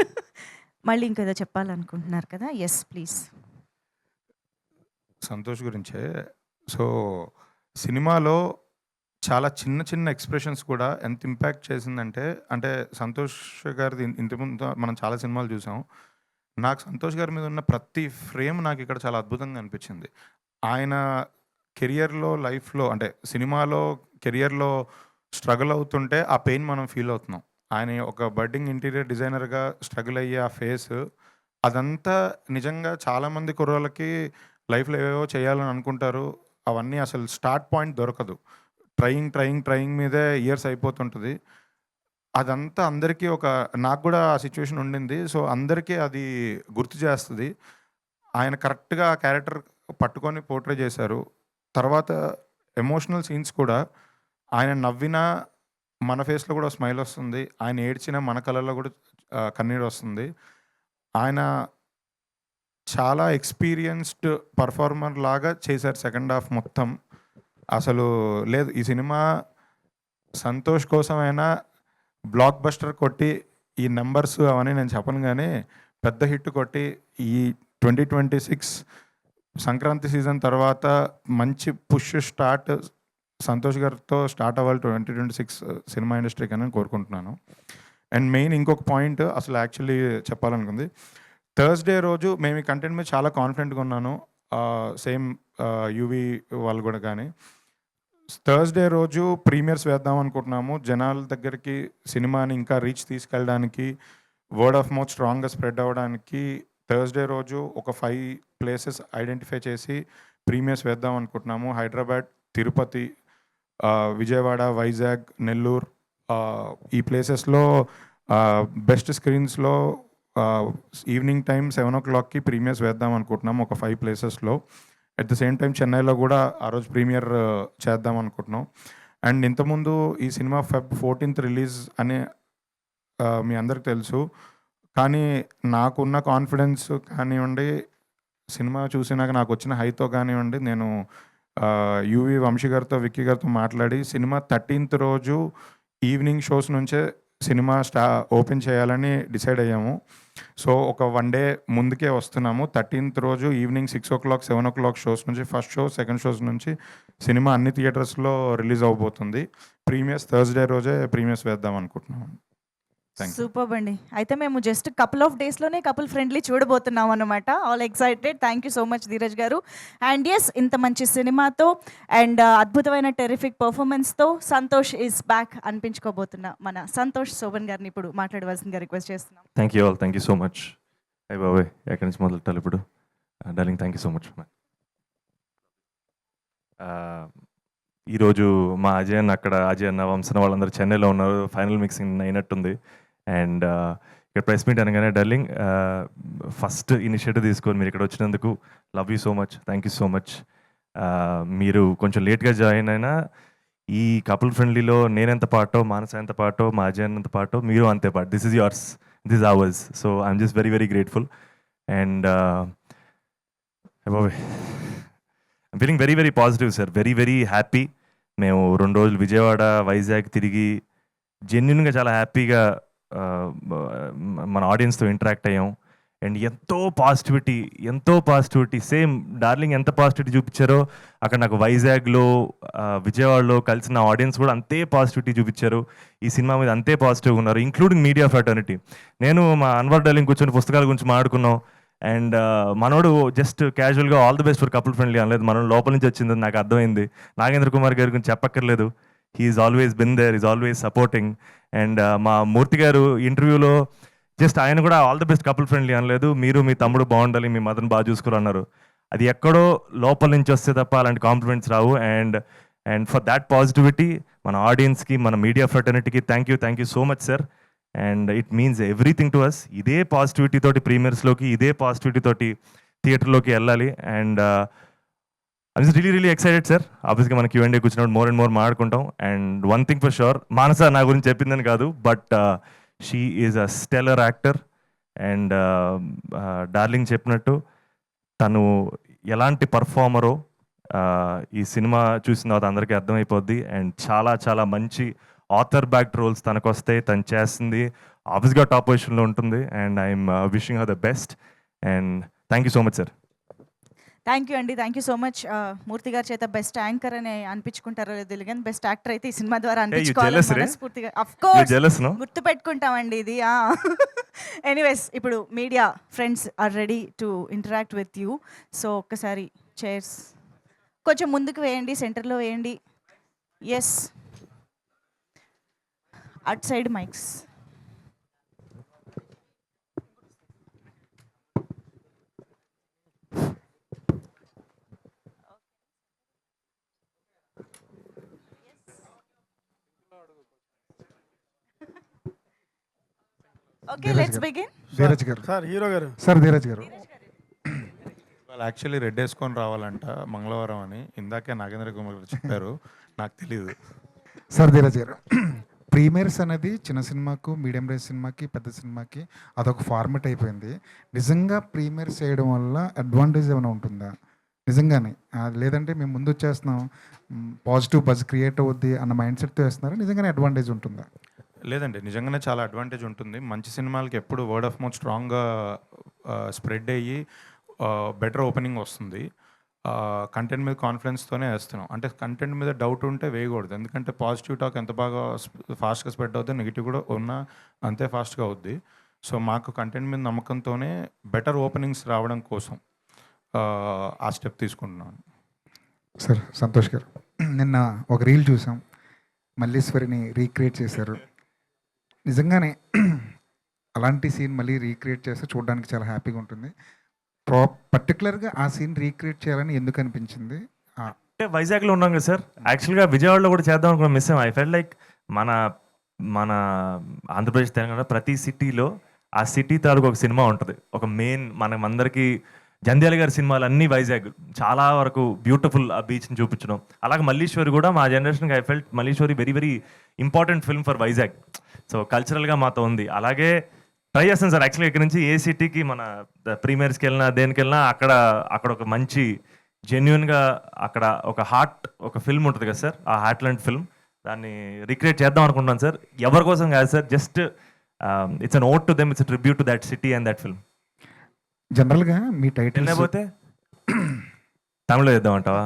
మళ్ళీ ఇంకేదో చెప్పాలనుకుంటున్నారు కదా? Yes please. సంతోష్ గురించే. సో సినిమాలో చాలా చిన్న చిన్న ఎక్స్ప్రెషన్స్ కూడా ఎంత ఇంపాక్ట్ చేసిందంటే, అంటే సంతోష్ గారిది ఇంతకుముందు మనం చాలా సినిమాలు చూసాం. నాకు సంతోష్ గారి మీద ఉన్న ప్రతి ఫ్రేమ్ నాకు ఇక్కడ చాలా అద్భుతంగా అనిపించింది. ఆయన కెరియర్లో, లైఫ్లో, అంటే సినిమాలో కెరియర్లో స్ట్రగుల్ అవుతుంటే ఆ పెయిన్ మనం ఫీల్ అవుతున్నాం. ఆయన ఒక బడ్డింగ్ ఇంటీరియర్ డిజైనర్గా స్ట్రగుల్ అయ్యే ఆ ఫేస్, అదంతా నిజంగా చాలామంది కుర్రోళ్ళకి లైఫ్లో ఏవేవో చేయాలని అనుకుంటారు, అవన్నీ అసలు స్టార్ట్ పాయింట్ దొరకదు. ట్రయింగ్ మీదే ఇయర్స్ అయిపోతుంటుంది. అదంతా అందరికీ నాకు కూడా ఆ సిచ్యువేషన్ ఉండింది. సో అందరికీ అది గుర్తు చేస్తుంది. ఆయన కరెక్ట్గా ఆ క్యారెక్టర్ పట్టుకొని పోర్ట్రే చేశారు. తర్వాత ఎమోషనల్ సీన్స్ కూడా, ఆయన నవ్వినా మన ఫేస్లో కూడా స్మైల్ వస్తుంది, ఆయన ఏడ్చినా మన కళ్ళల్లో కూడా కన్నీరు వస్తుంది. ఆయన చాలా ఎక్స్పీరియన్స్డ్ పర్ఫార్మర్ లాగా చేశారు సెకండ్ హాఫ్ మొత్తం. అసలు లేదు, ఈ సినిమా సంతోష్ కోసమైనా బ్లాక్ బస్టర్ కొట్టి, ఈ నెంబర్స్ అవన్నీ నేను చెప్పను కానీ పెద్ద హిట్ కొట్టి, ఈ 2026 సంక్రాంతి సీజన్ తర్వాత మంచి పుష్ స్టార్ట్ సంతోష్ గారితో స్టార్ట్ అవ్వాలి 2026 సినిమా ఇండస్ట్రీకి అని కోరుకుంటున్నాను. అండ్ మెయిన్ ఇంకొక పాయింట్ అసలు యాక్చువల్లీ చెప్పాలనుకుంది, థర్స్డే రోజు మేము ఈ కంటెంట్ మీద చాలా కాన్ఫిడెంట్గా ఉన్నాను, సేమ్ యూవీ వాళ్ళు కూడా. కానీ థర్స్డే రోజు ప్రీమియర్స్ వేద్దాం అనుకుంటున్నాము. జనాల దగ్గరికి సినిమాని ఇంకా రీచ్ తీసుకెళ్ళడానికి, వర్డ్ ఆఫ్ మౌత్ స్ట్రాంగ్గా స్ప్రెడ్ అవ్వడానికి థర్స్డే రోజు ఒక 5 ప్లేసెస్ ఐడెంటిఫై చేసి ప్రీమియర్స్ వేద్దాం అనుకుంటున్నాము. హైదరాబాద్, తిరుపతి, విజయవాడ, వైజాగ్, నెల్లూరు, ఈ ప్లేసెస్లో బెస్ట్ స్క్రీన్స్లో ఈవినింగ్ టైం 7 o'clockకి ప్రీమియర్స్ వేద్దాం అనుకుంటున్నాము ఒక 5 ప్లేసెస్లో. అట్ ద సేమ్ టైం చెన్నైలో కూడా ఆ రోజు ప్రీమియర్ చేద్దాం అనుకుంటున్నాం. అండ్ ఇంతకుముందు ఈ సినిమా Feb 14th రిలీజ్ అని మీ అందరికి తెలుసు. కానీ నాకున్న కాన్ఫిడెన్స్ కానివ్వండి, సినిమా చూసినాక నాకు వచ్చిన హైతో కానివ్వండి, నేను యూవి వంశీ గారితో, విక్కీ గారితో మాట్లాడి సినిమా 13th రోజు ఈవినింగ్ షోస్ నుంచే సినిమా ఓపెన్ చేయాలని డిసైడ్ అయ్యాము. సో ఒక 1 day ముందుకే వస్తున్నాము. 13th రోజు ఈవినింగ్ 6 o'clock, 7 o'clock షోస్ నుంచి, ఫస్ట్ షో, సెకండ్ షోస్ నుంచి సినిమా అన్ని థియేటర్స్లో రిలీజ్ అవబోతుంది. ప్రీమియర్స్ థర్స్డే రోజే ప్రీమియర్స్ వేద్దాం అనుకుంటున్నాము. Thank you. సూపర్ అండి. అయితే మేము జస్ట్ కపుల్ ఆఫ్ డేస్లోనే కపుల్ ఫ్రెండ్లీ చూడబోతున్నాం అనమాట. All excited. Thank you so much Dheeraj గారు. అండ్ ఎస్, ఇంత మంచి సినిమాతో అండ్ అద్భుతమైన టెరిఫిక్ పర్ఫార్మెన్స్తో సంతోష్ ఈస్ బ్యాక్ అనిపించుకోబోతున్న మన సంతోష్ శోభన్ గారిని ఇప్పుడు మాట్లాడవలసిందిగా రిక్వెస్ట్ చేస్తున్నాం. Thank you all, thank you so much. అయ్య బాబాయ్, ఎక్కడి నుంచి మొదలెట్టాలి ఇప్పుడు? Darling, thank you so much. ఈరోజు మా అజయ్ అన్న అక్కడ, అజయ్ అన్న, వంశన వాళ్ళందరూ చెన్నైలో ఉన్నారు. ఫైనల్ మిక్సింగ్ అయినట్టుంది. అండ్ ఇక్కడ ప్రెస్ మీట్ అనగానే డార్లింగ్, ఫస్ట్ ఇనిషియేటివ్ తీసుకొని మీరు ఇక్కడ వచ్చినందుకు love you so much, thank you so much. మీరు కొంచెం లేట్గా జాయిన్ అయినా ఈ కపుల్ ఫ్రెండ్లీలో నేనెంత పాటో, మానస ఎంత పాటో, మా అజయ్ అన్నంత పాటో, మీరు అంతే పాట. This is yours, this is ours. So I'm just very very grateful. And బాబాయ్, I'm feeling very very positive sir, very very happy. మేము 2 రోజులు విజయవాడ, వైజాగ్ తిరిగి జెన్యున్గా చాలా హ్యాపీగా మన ఆడియన్స్తో ఇంటరాక్ట్ అయ్యాం. అండ్ ఎంతో పాజిటివిటీ, సేమ్ డార్లింగ్ ఎంత పాజిటివిటీ చూపించారో అక్కడ నాకు వైజాగ్లో, విజయవాడలో కలిసిన ఆడియన్స్ కూడా అంతే పాజిటివిటీ చూపించారు. ఈ సినిమా మీద అంతే పాజిటివ్గా ఉన్నారు, ఇంక్లూడింగ్ మీడియా ఫ్రాటర్నిటీ. నేను మా అన్వర్ డార్లింగ్ కూర్చొని పుస్తకాల గురించి మాట్లాడుకున్నాం. అండ్ మనోడు జస్ట్ క్యాజువల్గా all the best for couple friendly అనలేదు, మనం లోపల నుంచి వచ్చిందని నాకు అర్థమైంది. నాగేంద్ర కుమార్ గారి గురించి చెప్పక్కర్లేదు, he's always been there, is always supporting. And మా మూర్తి గారు ఇంటర్వ్యూలో జస్ట్ ఆయన కూడా all the best couple friendly అనలేదు, మీరు మీ తమ్ముడు బాగుండాలి, మీ మదర్ని బాగా చూసుకోవాలన్నారు. అది ఎక్కడో లోపల నుంచి వస్తే తప్ప అలాంటి కాంప్లిమెంట్స్ రావు. అండ్ ఫర్ దాట్ పాజిటివిటీ మన ఆడియన్స్కి, మన మీడియా ఫ్రాటర్నిటీకి thank you so much sir. And it means everything to us. ఇదే పాజిటివిటీ తోటి ప్రీమియర్స్లోకి, ఇదే పాజిటివిటీ తోటి థియేటర్లోకి వెళ్ళాలి. And I was really excited sir. ఆబ్వియస్గా మనకి Q&A కూర్చున్నప్పుడు మోర్ అండ్ మోర్ మాట్లాడుకుంటాం. And one thing for sure, Manasa నా గురించి చెప్పిందని కాదు, but she is a stellar actor. And darling చెప్పినట్టు తను ఎలాంటి పర్ఫార్మరో ఈ సినిమా చూసిన తర్వాత అందరికీ అర్థమైపోద్ది. అండ్ చాలా మంచి ఆథర్ బ్యాక్డ్ రోల్స్ తనకు వస్తాయి, తను చేస్తుంది, ఆబ్వియస్గా టాప్ పొజిషన్లో ఉంటుంది. And I'm wishing her the best. And thank you so much sir. Thank you అండి. Thank you so much. Murthy గారి చేత బెస్ట్ యాంకర్ అని అనిపించుకుంటారో లేదు తెలియదు కానీ బెస్ట్ యాక్టర్ అయితే ఈ సినిమా ద్వారా అనిపించుకోవాలి మనస్ఫూర్తిగా. అఫ్ కోర్స్ గుర్తు పెట్టుకుంటామండి ఇది. ఎనీవేస్, ఇప్పుడు media friends are ready to interact with you. So ఒక్కసారి చైర్స్ కొంచెం ముందుకు వేయండి, సెంటర్లో వేయండి. Yes, at side mics. Okay, let's begin. Dheeraj garu sir, hero garu. Sir Dheeraj garu వాళ్ళు యాక్చువల్లీ రెడ్ వేసుకొని రావాలంట మంగళవారం అని ఇందాకే నాగేంద్ర కుమార్ గారు చెప్పారు, నాకు తెలియదు. సార్ ధీరజ్ గారు, ప్రీమియర్స్ అనేది చిన్న సినిమాకు, మీడియం రేంజ్ సినిమాకి, పెద్ద సినిమాకి అదొక ఫార్మెట్ అయిపోయింది. నిజంగా ప్రీమియర్స్ చేయడం వల్ల అడ్వాంటేజ్ ఏమైనా ఉంటుందా నిజంగానే? లేదంటే మేము ముందు వచ్చేస్తున్నాం, పాజిటివ్ బజ్ క్రియేట్ అవుద్ది అన్న మైండ్ సెట్తో వేస్తున్నారా? నిజంగానే అడ్వాంటేజ్ ఉంటుందా? లేదండి, నిజంగానే చాలా అడ్వాంటేజ్ ఉంటుంది. మంచి సినిమాలకి ఎప్పుడు వర్డ్ ఆఫ్ మౌత్ స్ట్రాంగ్గా స్ప్రెడ్ అయ్యి బెటర్ ఓపెనింగ్ వస్తుంది. కంటెంట్ మీద కాన్ఫిడెన్స్తోనే వేస్తున్నాం. అంటే కంటెంట్ మీద డౌట్ ఉంటే వేయకూడదు, ఎందుకంటే పాజిటివ్ టాక్ ఎంత బాగా ఫాస్ట్గా స్ప్రెడ్ అవుతుంది, నెగిటివ్ కూడా ఉన్నా అంతే ఫాస్ట్గా అవుద్ది. సో మాకు కంటెంట్ మీద నమ్మకంతోనే బెటర్ ఓపెనింగ్స్ రావడం కోసం ఆ స్టెప్ తీసుకుంటున్నాను. సార్ సంతోష్ గారు, నిన్న ఒక రీల్ చూసాం, మల్లీశ్వరిని రీక్రియేట్ చేశారు. నిజంగానే అలాంటి సీన్ మళ్ళీ రీక్రియేట్ చేస్తే చూడడానికి చాలా హ్యాపీగా ఉంటుంది. పర్టికులర్గా ఆ సీన్ రీక్రియేట్ చేయాలని ఎందుకు అనిపించింది? అంటే వైజాగ్లో ఉన్నాం కదా సార్, యాక్చువల్గా విజయవాడలో కూడా చేద్దాం అనుకున్న మిస్ అయ్యాం. ఐ ఫెల్ లైక్ మన ఆంధ్రప్రదేశ్, తెలంగాణ ప్రతి సిటీలో ఆ సిటీ తాలూకు ఒక సినిమా ఉంటుంది. ఒక మెయిన్ మనం అందరికీ జంధ్యాల గారి సినిమాలు అన్నీ వైజాగ్, చాలా వరకు బ్యూటిఫుల్ ఆ బీచ్ని చూపించడం. అలాగే మల్లీశ్వరి కూడా మా జనరేషన్కి I felt Malleswari very very important film for Vizag. So కల్చరల్గా మాతో ఉంది. అలాగే ట్రై చేస్తాను సార్, యాక్చువల్గా ఇక్కడ నుంచి ఏ సిటీకి మన ప్రీమియర్స్కి వెళ్ళినా దేనికి వెళ్ళినా అక్కడ ఒక మంచి జెన్యున్గా అక్కడ ఒక ఒక ఫిల్మ్ ఉంటుంది కదా సార్, ఆ హార్ట్ లాంటి ఫిల్మ్ దాన్ని రిక్రియేట్ చేద్దాం అనుకుంటున్నాను సార్. ఎవరి కోసం కాదు sir, just it's an vote to them, it's tribute to that city and that film. జనరల్గా మీ టైటిల్ లేకపోతే తమిళలో చేద్దామంటావా?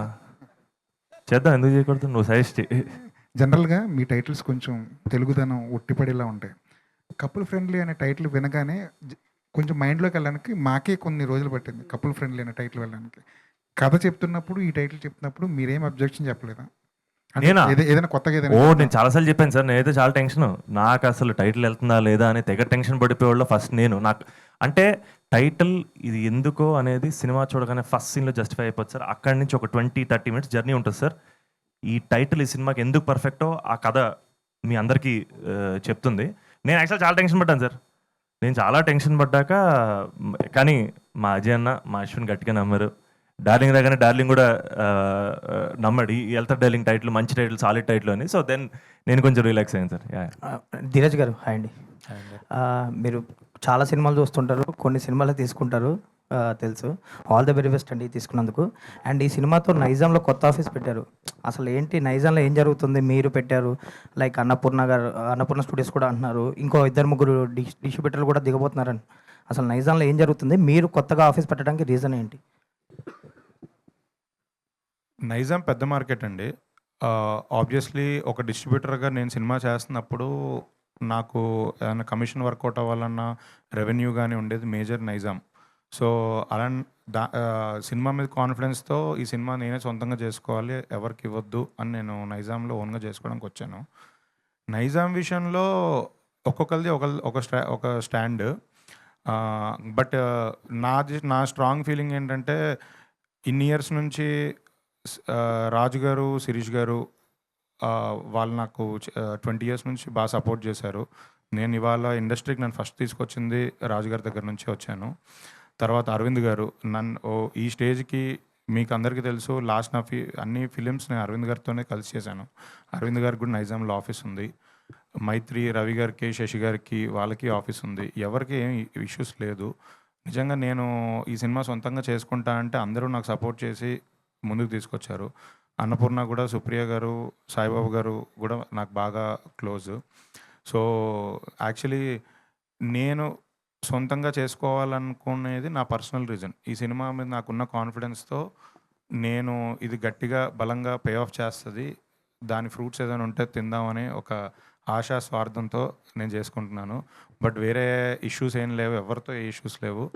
చేద్దాం, ఎందుకు చేయకూడదు, నువ్వు సజెస్ట్. జనరల్గా మీ టైటిల్స్ కొంచెం తెలుగుదనం ఉట్టిపడేలా ఉంటాయి. కపుల్ ఫ్రెండ్లీ అనే టైటిల్ వినగానే కొంచెం మైండ్లోకి వెళ్ళడానికి మాకే కొన్ని రోజులు పట్టింది కపుల్ ఫ్రెండ్లీ అనే టైటిల్ వెళ్ళడానికి. కథ చెప్తున్నప్పుడు ఈ టైటిల్ చెప్తున్నప్పుడు మీరేం అబ్జెక్షన్ చెప్పలేదా? అంటే నేనా? ఏదైనా కొత్తగా ఓ ఏదైనా నేను చాలాసార్లు చెప్పాను సార్, నేనైతే చాలా టెన్షన్. నాకు అసలు టైటిల్ వెళ్తుందా లేదా అని తెగ టెన్షన్ పడిపోయేవాళ్ళు ఫస్ట్ నేను. నాకు అంటే టైటిల్ ఇది ఎందుకో అనేది సినిమా చూడగానే ఫస్ట్ సీన్లో జస్టిఫై అయిపోతుంది సార్. అక్కడి నుంచి ఒక 20-30 మినిట్స్ జర్నీ ఉంటుంది సార్. ఈ టైటిల్ ఈ సినిమాకి ఎందుకు పర్ఫెక్టో ఆ కథ మీ అందరికీ చెప్తుంది. నేను యాక్చువల్ చాలా టెన్షన్ పడ్డాను సార్. నేను చాలా టెన్షన్ పడ్డాక కానీ మా అజయ్ అన్న, మా అశ్విన్ గట్టిగా నమ్మారు. డార్లింగ్ రాగానే డార్లింగ్ కూడా నమ్మాడు, ఈ వెళ్తారు డార్లింగ్ టైటిల్ మంచి టైటిల్, సాలిడ్ టైటిల్ అని. సో దెన్ నేను కొంచెం రిలాక్స్ అయ్యాను సార్. ధీరజ్ గారు హాయ్ అండి. మీరు చాలా సినిమాలు చూస్తుంటారు, కొన్ని సినిమాలు తీసుకుంటారు, తెలుసు. ఆల్ ద వెరీ బెస్ట్ అండి తీసుకున్నందుకు. అండ్ ఈ సినిమాతో నైజాంలో కొత్త ఆఫీస్ పెట్టారు. అసలు ఏంటి నైజాంలో ఏం జరుగుతుంది? మీరు పెట్టారు, లైక్ అన్నపూర్ణ గారు, అన్నపూర్ణ స్టూడియోస్ కూడా అంటున్నారు, ఇంకో 2-3 డిస్ట్రిబ్యూటర్లు కూడా దిగబోతున్నారని. అసలు నైజాంలో ఏం జరుగుతుంది? మీరు కొత్తగా ఆఫీస్ పెట్టడానికి రీజన్ ఏంటి? నైజాం పెద్ద మార్కెట్ అండి. ఆబ్వియస్లీ ఒక డిస్ట్రిబ్యూటర్గా నేను సినిమా చేస్తున్నప్పుడు నాకు ఏదైనా కమిషన్ వర్కౌట్ అవ్వాలన్నా రెవెన్యూ కానీ ఉండేది మేజర్ నైజాం. సో అలా సినిమా మీద కాన్ఫిడెన్స్తో ఈ సినిమా నేనే సొంతంగా చేసుకోవాలి, ఎవరికి ఇవ్వద్దు అని నేను నైజాంలో ఓన్గా చేసుకోవడానికి వచ్చాను. నైజాం విషయంలో ఒక్కొక్కరిది ఒక స్టాండ్. బట్ నా స్ట్రాంగ్ ఫీలింగ్ ఏంటంటే ఇన్ని ఇయర్స్ నుంచి రాజు గారు, శిరీష్ గారు వాళ్ళు నాకు 20 ఇయర్స్ నుంచి బాగా సపోర్ట్ చేశారు. నేను ఇవాళ ఇండస్ట్రీకి నన్ను ఫస్ట్ తీసుకొచ్చింది రాజు గారి దగ్గర నుంచి వచ్చాను. తర్వాత అరవింద్ గారు నన్ను ఈ స్టేజ్కి, మీకు అందరికీ తెలుసు, లాస్ట్ నా అన్ని ఫిలిమ్స్ నేను అరవింద్ గారితోనే కలిసి చేశాను. అరవింద్ గారికి కూడా నైజాంలో ఆఫీస్ ఉంది. మైత్రి, రవి గారికి, శశి గారికి వాళ్ళకి ఆఫీస్ ఉంది. ఎవరికి ఏం ఇష్యూస్ లేదు. నిజంగా నేను ఈ సినిమా సొంతంగా చేసుకుంటా అంటే అందరూ నాకు సపోర్ట్ చేసి ముందుకు తీసుకొచ్చారు. అన్నపూర్ణ కూడా, సుప్రియ గారు, సాయిబాబు గారు కూడా నాకు బాగా క్లోజ్. సో యాక్చువల్లీ నేను సొంతంగా చేసుకోవాలనుకునేది నా పర్సనల్ రీజన్. ఈ సినిమా మీద నాకున్న కాన్ఫిడెన్స్తో నేను ఇది గట్టిగా బలంగా పే ఆఫ్ చేస్తుంది, దాని ఫ్రూట్స్ ఏదైనా ఉంటే తిందామని ఒక ఆశా స్వార్థంతో నేను చేసుకుంటున్నాను. బట్ వేరే ఇష్యూస్ ఏం లేవు, ఎవరితో ఏ ఇష్యూస్ లేవు.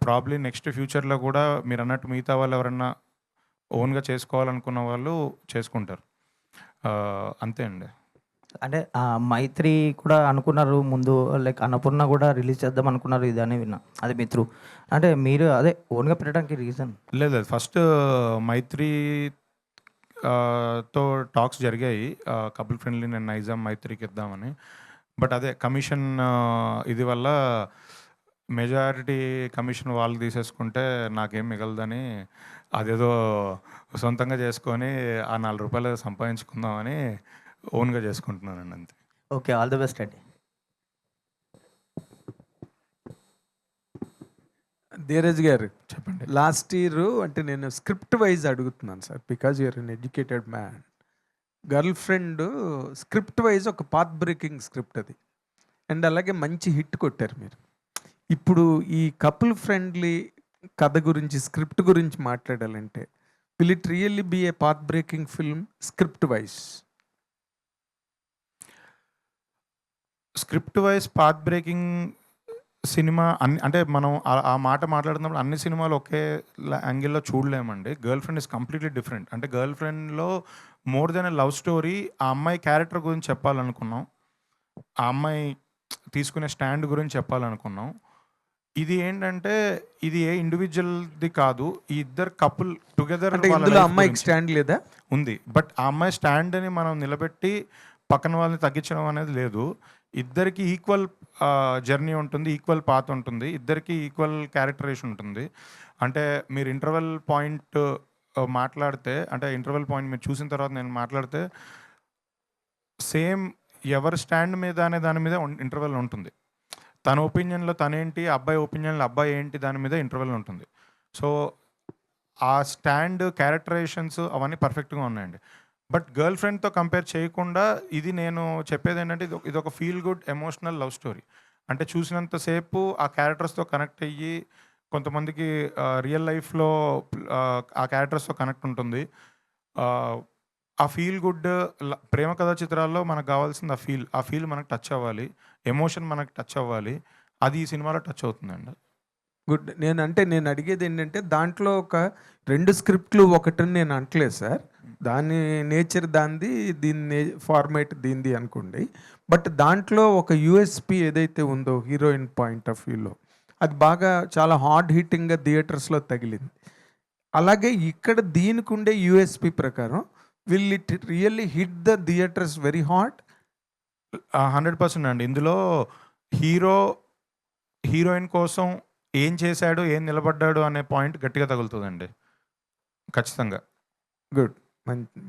ప్రాబ్లీ నెక్స్ట్ ఫ్యూచర్లో కూడా మీరు అన్నట్టు మిగతా వాళ్ళు ఎవరన్నా ఓన్గా చేసుకోవాలనుకున్న వాళ్ళు చేసుకుంటారు. అంతే అండి. అంటే మైత్రి కూడా అనుకున్నారు ముందు, లైక్ అన్నపూర్ణ కూడా రిలీజ్ చేద్దాం అనుకున్నారు, ఇది అని విన్నా. అది మీ త్రూ అంటే మీరు అదే ఓన్గా పెట్టడానికి రీజన్? లేదు, ఫస్ట్ మైత్రి తో టాక్స్ జరిగాయి, కపుల్ ఫ్రెండ్లీ నేను నైజాం మైత్రికి ఇద్దామని. బట్ అదే కమిషన్ ఇది వల్ల మెజారిటీ కమిషన్ వాళ్ళు తీసేసుకుంటే నాకేం మిగలదని అదేదో సొంతంగా చేసుకొని ఆ 4 రూపాయలు సంపాదించుకుందామని ఓన్గా చేసుకుంటున్నానండి, అంతే. ఓకే, ఆల్ ది బెస్ట్ అండి. ధీరజ్ గారు చెప్పండి. లాస్ట్ ఇయర్ అంటే నేను స్క్రిప్ట్ వైజ్ అడుగుతున్నాను sir, because you're an educated man. Girl friend script wise ఒక పాత్ బ్రేకింగ్ స్క్రిప్ట్ అది, అండ్ అలాగే మంచి హిట్ కొట్టారు మీరు. ఇప్పుడు ఈ కపుల్ ఫ్రెండ్లీ కథ గురించి, స్క్రిప్ట్ గురించి మాట్లాడాలంటే will it really be a path breaking film script wise? Script wise path breaking సినిమా అంటే మనం ఆ మాట మాట్లాడుతున్నప్పుడు అన్ని సినిమాలు ఒకే యాంగిల్లో చూడలేమండి. Girl friend is completely different. అంటే గర్ల్ ఫ్రెండ్లో more than a love story, ఆ అమ్మాయి క్యారెక్టర్ గురించి చెప్పాలనుకున్నాం, ఆ అమ్మాయి తీసుకునే స్టాండ్ గురించి చెప్పాలనుకున్నాం. ఇది ఏంటంటే ఇది ఏ ఇండివిజువల్ది కాదు, ఈ ఇద్దరు కపుల్ టుగెదర్. అంటే ఇందులో అమ్మాయికి స్టాండ్ లేదా? ఉంది, బట్ ఆ అమ్మాయి స్టాండ్ని మనం నిలబెట్టి పక్కన వాళ్ళని తగ్గించడం అనేది లేదు. ఇద్దరికి ఈక్వల్ జర్నీ ఉంటుంది, ఈక్వల్ పాత్ ఉంటుంది, ఇద్దరికి ఈక్వల్ క్యారెక్టరేషన్ ఉంటుంది. అంటే మీరు ఇంటర్వెల్ పాయింట్ మాట్లాడితే, అంటే ఇంటర్వెల్ పాయింట్ మీరు చూసిన తర్వాత నేను మాట్లాడితే సేమ్ ఎవరి స్టాండ్ మీద అనే దాని మీద ఇంటర్వెల్ ఉంటుంది. తన ఒపీనియన్లో తనేంటి, అబ్బాయి ఒపీనియన్లో అబ్బాయి ఏంటి, దాని మీద ఇంటర్వెల్ ఉంటుంది. సో ఆ స్టాండ్, క్యారెక్టరైజేషన్స్ అవన్నీ పర్ఫెక్ట్గా ఉన్నాయండి. బట్ గర్ల్ ఫ్రెండ్తో కంపేర్ చేయకుండా ఇది నేను చెప్పేది ఏంటంటే ఇది ఒక feel good emotional love story. అంటే చూసినంతసేపు ఆ క్యారెక్టర్స్తో కనెక్ట్ అయ్యి, కొంతమందికి రియల్ లైఫ్లో ఆ క్యారెక్టర్స్తో కనెక్ట్ ఉంటుంది. ఆ ఫీల్ గుడ్ ప్రేమ కథా చిత్రాల్లో మనకు కావాల్సింది ఆ ఫీల్ మనకు టచ్ అవ్వాలి. ఎమోషన్ మనకు టచ్ అవ్వాలి. అది ఈ సినిమాలో టచ్ అవుతుందండి. గుడ్. నేను అడిగేది ఏంటంటే దాంట్లో ఒక 2 స్క్రిప్ట్లు ఒకటని నేను అనట్లేదు సార్. దాని నేచర్ దానిది, దీని ఫార్మేట్ దీనిది అనుకోండి. బట్ దాంట్లో ఒక యూఎస్పి ఏదైతే ఉందో హీరోయిన్ పాయింట్ ఆఫ్ వ్యూలో అది బాగా చాలా హార్డ్ హిట్టింగ్గా థియేటర్స్లో తగిలింది. అలాగే ఇక్కడ దీనికి ఉండే యూఎస్పి ప్రకారం will it really hit the theatres very hard? 100% అండి. ఇందులో హీరోయిన్ కోసం ఏం చేశాడు, ఏం నిలబడ్డాడు అనే పాయింట్ గట్టిగా తగులుతుందండి ఖచ్చితంగా. గుడ్.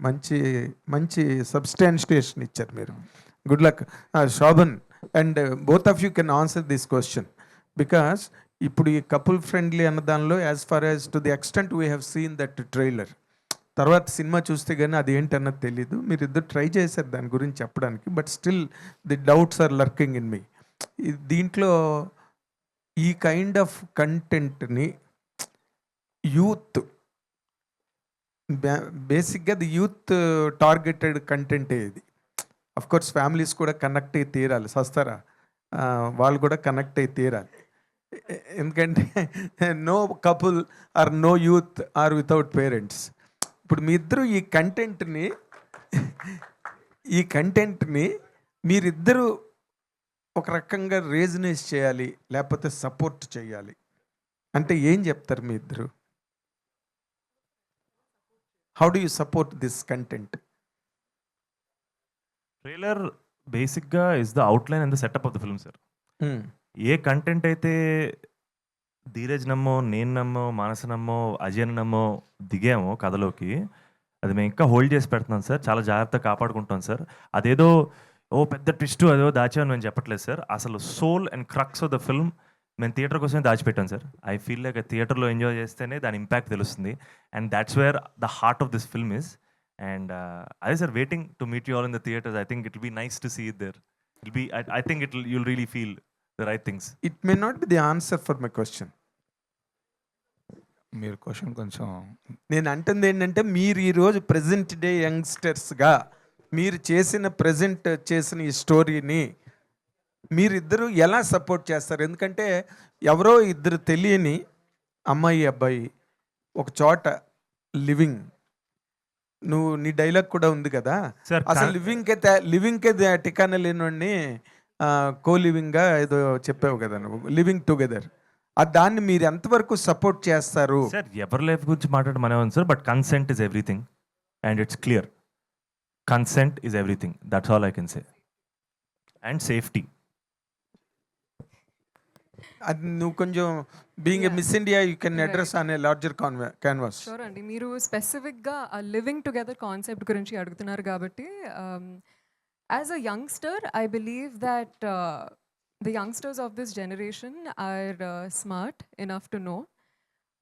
మంచి మంచి సబ్స్టాన్షియేషన్ ఇచ్చారు మీరు. Good luck. Shobhan and both of you can answer this question because ఇప్పుడు ఈ కపుల్ ఫ్రెండ్లీ అన్న దానిలో as far as to the extent we have seen that trailer, తర్వాత సినిమా చూస్తే కానీ అది ఏంటన్నది తెలీదు. మీరు ఇద్దరు ట్రై చేశారు దాని గురించి చెప్పడానికి, but still the doubts are lurking in me. దీంట్లో ఈ కైండ్ ఆఫ్ కంటెంట్ని యూత్ బేసిక్గా ది యూత్ టార్గెటెడ్ కంటెంటే ఇది. అఫ్ కోర్స్ ఫ్యామిలీస్ కూడా కనెక్ట్ అయ్యి తీరాలి, సస్తారా వాళ్ళు కూడా కనెక్ట్ అయ్యి తీరాలి. ఎందుకంటే no couple are no youth are without parents. ఇప్పుడు మీ ఇద్దరు ఈ కంటెంట్ని మీరిద్దరూ ఒక రకంగా రేజనేస్ చేయాలి, లేకపోతే సపోర్ట్ చేయాలి అంటే ఏం చెప్తారు మీ ఇద్దరు? How do you support this content? Trailer బేసిక్గా is the outline and the setup of the film sir. ఏ కంటెంట్ అయితే ధీరజ్ నమ్మో, నేను నమ్మో, మానస నమ్మో, అజయన్ నమ్మో దిగామో కథలోకి, అది మేము ఇంకా హోల్డ్ చేసి పెడుతున్నాం సార్. చాలా జాగ్రత్తగా కాపాడుకుంటాం సార్. అదేదో పెద్ద ట్విస్ట్ అదో దాచామని మేము చెప్పట్లేదు సార్. అసలు soul and crux of the film మేము థియేటర్ కోసమే దాచిపెట్టాం సార్. ఐ ఫీల్ లైక్ థియేటర్లో ఎంజాయ్ చేస్తేనే దాని ఇంపాక్ట్ తెలుస్తుంది. And that's where the heart of this film is. And అదే sir, waiting to meet you all in the theatres. I think it will be nice to see it there. It be I think you'll really feel the right things. It may not be the answer for my question. మీరు క్వశ్చన్ కొంచెం నేను అంటుంది ఏంటంటే మీరు ఈరోజు ప్రజెంట్ డే యంగ్స్టర్స్గా మీరు ప్రజెంట్ చేసిన ఈ స్టోరీని మీరిద్దరూ ఎలా సపోర్ట్ చేస్తారు? ఎందుకంటే ఎవరో ఇద్దరు తెలియని అమ్మాయి అబ్బాయి ఒక చోట లివింగ్, నీ డైలాగ్ కూడా ఉంది కదా Sir, అసలు లివింగ్కే టికానా లేనివాడిని కో లివింగ్గా ఏదో చెప్పావు కదా నువ్వు, లివింగ్ టుగెదర్. దాన్ని మీరు ఎంతవరకు సపోర్ట్ చేస్తారు? సార్, ఎవరి లైఫ్ గురించి మాట్లాడడం అనే ఉంది sir, but consent is everything and it's clear. Consent is everything, that's all I can say. And safety. అది నువ్వు కొంచెం being a miss India you can address on a larger canvas. Sure అండి. మీరు స్పెసిఫిక్గా ఆ లివింగ్ టుగెదర్ కాన్సెప్ట్ గురించి అడుగుతున్నారు కాబట్టి, as a youngster I believe that the youngsters of this generation are smart enough to know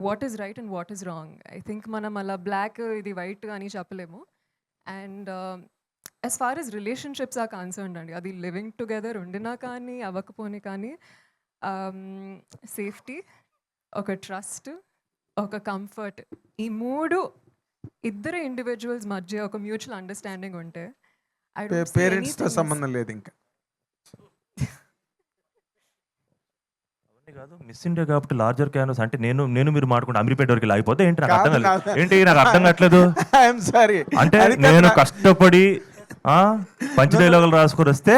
what is right and what is wrong. I think manam ala black idi white ani cheppalemu. And as far as relationships are concerned andi, adi living together undina kaani avakaponi kaani, safety, oka trust, oka comfort, ee moodu iddare individuals madhya oka mutual understanding unte, I don't see parents తో anything సంబంధం లేదు ఇంకా. కాదు, మిస్ ఇండియా కాబట్టి లార్జర్ క్యాన్వాస్ అంటే నేను మీరు మాట్లాడుకుంటే అమీర్పేట వరకు లాగిపోతే ఏంటి? నాకు అర్థం కాదు, కాలేదు. కాదు. ఏంటి నాకు అర్థం కావట్లేదు. I'm sorry. అంటే నేను కష్టపడి పంచ డైలాగులు రాసుకొని వస్తే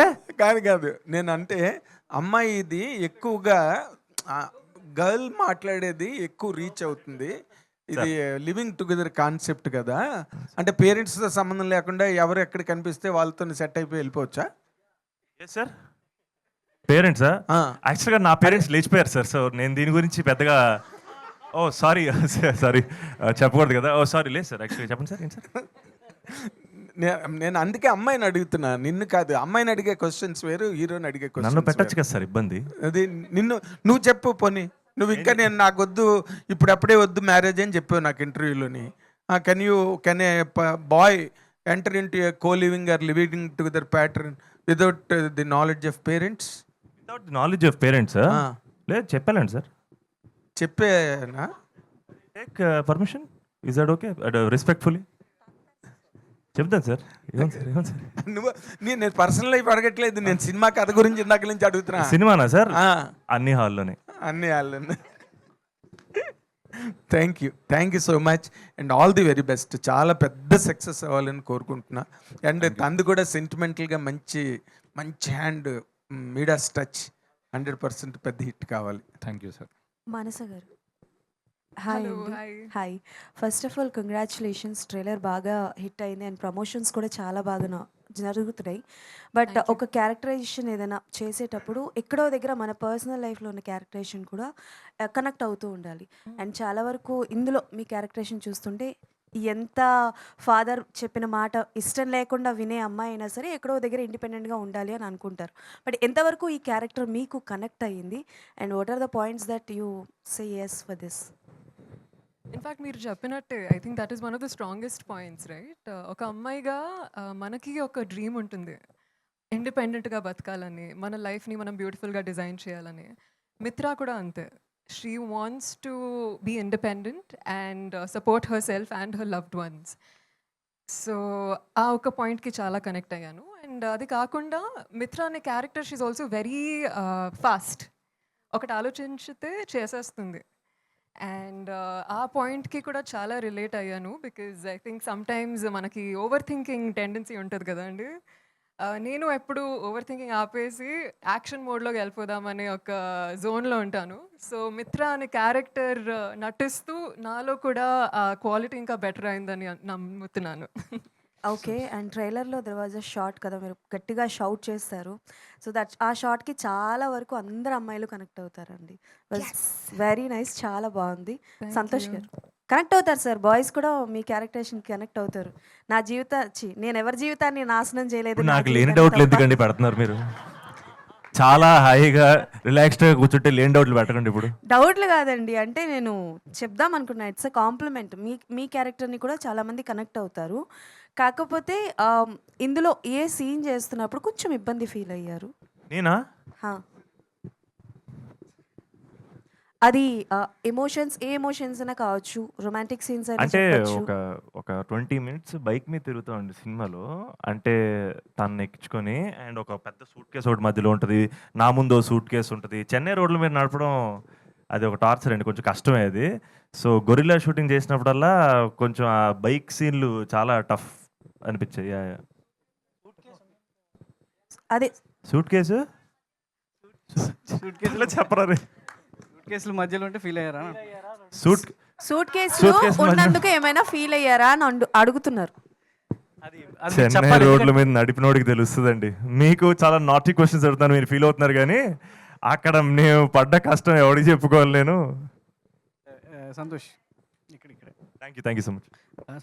కాదు నేను అంటే అమ్మాయి ఇది ఎక్కువగా గర్ల్ మాట్లాడేది ఎక్కువ రీచ్ అవుతుంది. ఇది లివింగ్ టుగెదర్ కాన్సెప్ట్ కదా, అంటే పేరెంట్స్తో సంబంధం లేకుండా ఎవరు ఎక్కడ కనిపిస్తే వాళ్ళతో సెట్ అయిపోయి వెళ్ళిపోవచ్చా? సార్, పేరెంట్సా? యాక్చువల్గా నా పేరెంట్స్ లేచిపోయారు సార్. సో నేను దీని గురించి పెద్దగా సారీ చెప్పకూడదు కదా. సారీ లేదు సార్, యాక్చువల్గా చెప్పండి సార్. ఏంటి సార్? నేను అందుకే అమ్మాయిని అడుగుతున్నా, నిన్ను కాదు. అమ్మాయిని అడిగే క్వశ్చన్స్ వేరు, హీరోని అడిగే నన్ను క్వశ్చన్స్ పెట్టచ్చు కదా సార్, ఇబ్బంది. అది నువ్వు చెప్పు పోనీ. నువ్వు ఇంకా నేను నాకొద్దు ఇప్పుడప్పుడే వద్దు మ్యారేజ్ అని చెప్పావు నాకు ఇంటర్వ్యూలోని. Can a boy enter in to a co living or living together pattern without the knowledge of parents? Without the knowledge of parents లేదు, చెప్పాలండి సార్. చెప్పేనా? Take permission, is that okay? Respectfully. చెప్తాను సార్. ఏమని సార్? నువ్వు నేను పర్సనల్ లైఫ్ అడగట్లేదు, నేను సినిమా కథ గురించి ఇందాక నుంచి అడుగుతున్నా. సినిమానా సార్? ఆ, అన్ని హాల్లోనే. అన్ని వాళ్ళు. Thank you so much and all the very best. చాలా పెద్ద సక్సెస్ అవ్వాలని కోరుకుంటున్నా. అండ్ తంది కూడా సెంటిమెంటల్గా మంచి హ్యాండ్ మీడాస్ టచ్ 100% పెద్ద హిట్ కావాలి. Thank you sir. మానస గారు హాయ్ హలో, అండి. Hi. Hi. First of all congratulations, trailer బాగా హిట్ అయింది అండ్ ప్రమోషన్స్ కూడా చాలా బాగా జరుగుతున్నాయి. But Thank you. ఒక క్యారెక్టరైజేషన్ ఏదైనా చేసేటప్పుడు ఎక్కడో దగ్గర మన పర్సనల్ లైఫ్లో ఉన్న క్యారెక్టరైజేషన్ కూడా కనెక్ట్ అవుతూ ఉండాలి. అండ్ చాలా వరకు ఇందులో మీ క్యారెక్టరైజేషన్ చూస్తుంటే ఎంత ఫాదర్ చెప్పిన మాట ఇష్టం లేకుండా వినే అమ్మాయి అయినా సరే ఎక్కడో దగ్గర ఇండిపెండెంట్గా ఉండాలి అని అనుకుంటారు. బట్ ఎంతవరకు ఈ క్యారెక్టర్ మీకు కనెక్ట్ అయ్యింది and what are the points that you say yes for this? In fact మీరు చెప్పినట్టే I think that is one of the strongest points, right? ఒక అమ్మాయిగా మనకి ఒక డ్రీమ్ ఉంటుంది, ఇండిపెండెంట్గా బతకాలని, మన లైఫ్ని మనం బ్యూటిఫుల్గా డిజైన్ చేయాలని. మిత్ర కూడా అంతే. She wants to be independent and support her self and her loved ones. So ఆ ఒక పాయింట్కి చాలా కనెక్ట్ అయ్యాను. అండ్ అది కాకుండా మిత్ర అనే character she also very fast. ఒకటి ఆలోచించితే చేసేస్తుంది. అండ్ ఆ పాయింట్కి కూడా చాలా రిలేట్ అయ్యాను బికాజ్ ఐ థింక్ సమ్టైమ్స్ మనకి ఓవర్ థింకింగ్ టెండెన్సీ ఉంటుంది కదండి. నేను ఎప్పుడు ఓవర్ థింకింగ్ ఆపేసి యాక్షన్ మోడ్లోకి వెళ్ళిపోదామనే ఒక జోన్లో ఉంటాను. సో మిత్ర అనే క్యారెక్టర్ నటిస్తూ నాలో కూడా ఆ క్వాలిటీ ఇంకా బెటర్ అయిందని నమ్ముతున్నాను. ఓకే. అండ్ ట్రైలర్లో దెర్ వాజ్ అ షాట్ కదా, మీరు గట్టిగా షౌట్ చేస్తారు. సో దట్ ఆ షాట్కి చాలా వరకు అందరు అమ్మాయిలు కనెక్ట్ అవుతారండి. వెరీ నైస్, చాలా బాగుంది. Thank Santosh you. గారు కనెక్ట్ అవుతారు సార్, బాయ్స్ కూడా మీ క్యారెక్టరేషన్కి కనెక్ట్ అవుతారు. నా నేను ఎవరి జీవితాన్ని నాశనం చేయలేదు, ఇప్పుడు నా నాకు లేని జీవితాన్ని డౌట్లు తప్ప. ఎందుకండి పెడుతున్నారు మీరు? చాలా హాయిగా రిలాక్స్డ్గా కూర్చుంటే లేని డౌట్లు పెట్టకండి ఇప్పుడు. డౌట్లు కాదండి, అంటే నేను చెప్దాం అనుకున్నా, ఇట్స్ అ కాంప్లిమెంట్. మీ క్యారెక్టర్ని కూడా చాలామంది కనెక్ట్ అవుతారు. కాకపోతే ఇందులో ఏ సీన్ చేస్తున్నప్పుడు కొంచెం ఇబ్బంది ఫీల్ అయ్యారు? నేనా? హా. అది ఎమోషన్స్, ఏ ఎమోషన్స్ అయినా కావచ్చు, రొమాంటిక్ సీన్స్ అయినా అంటే చెప్పొచ్చు. ఒక 20 మినిట్స్ బైక్ మీద తిరుగుతామండి సినిమాలో. అంటే తను ఎక్కించుకొని అండ్ ఒక పెద్ద సూట్ కేసు ఒకటి మధ్యలో ఉంటుంది, నా ముందు సూట్ కేసు ఉంటుంది. చెన్నై రోడ్ల మీద నడపడం అది ఒక టార్చర్ అండి, కొంచెం కష్టమే అది. సో గొరిల్లా షూటింగ్ చేసినప్పుడల్లా కొంచెం ఆ బైక్ సీన్లు చాలా టఫ్ అనిపించాయి. అదే సూట్ కేసు ఇలా చెప్పరా రే? కేసుల మధ్యలో ఉంటే ఫీల్ అయ్యారా? సూట్ సూట్ కేసులో Suitcase మధ్యలో- ఉన్నందుకు ఏమైనా ఫీల్ అయ్యారా అని అడుగుతున్నారు. అది అది చెన్నై చెప్పాలి. రోడ్ల మీద నడిపినోడికి తెలుస్తుందండి. మీకు చాలా నాటీ క్వశ్చన్స్ అడుగుతాను, మీరు ఫీల్ అవుతున్నారు కానీ అక్కడ నేను పడ్డ కష్టం ఎవరికి చెప్పుకోవాలి నేను. సంతోష్ ఇక్కడ thank you so much.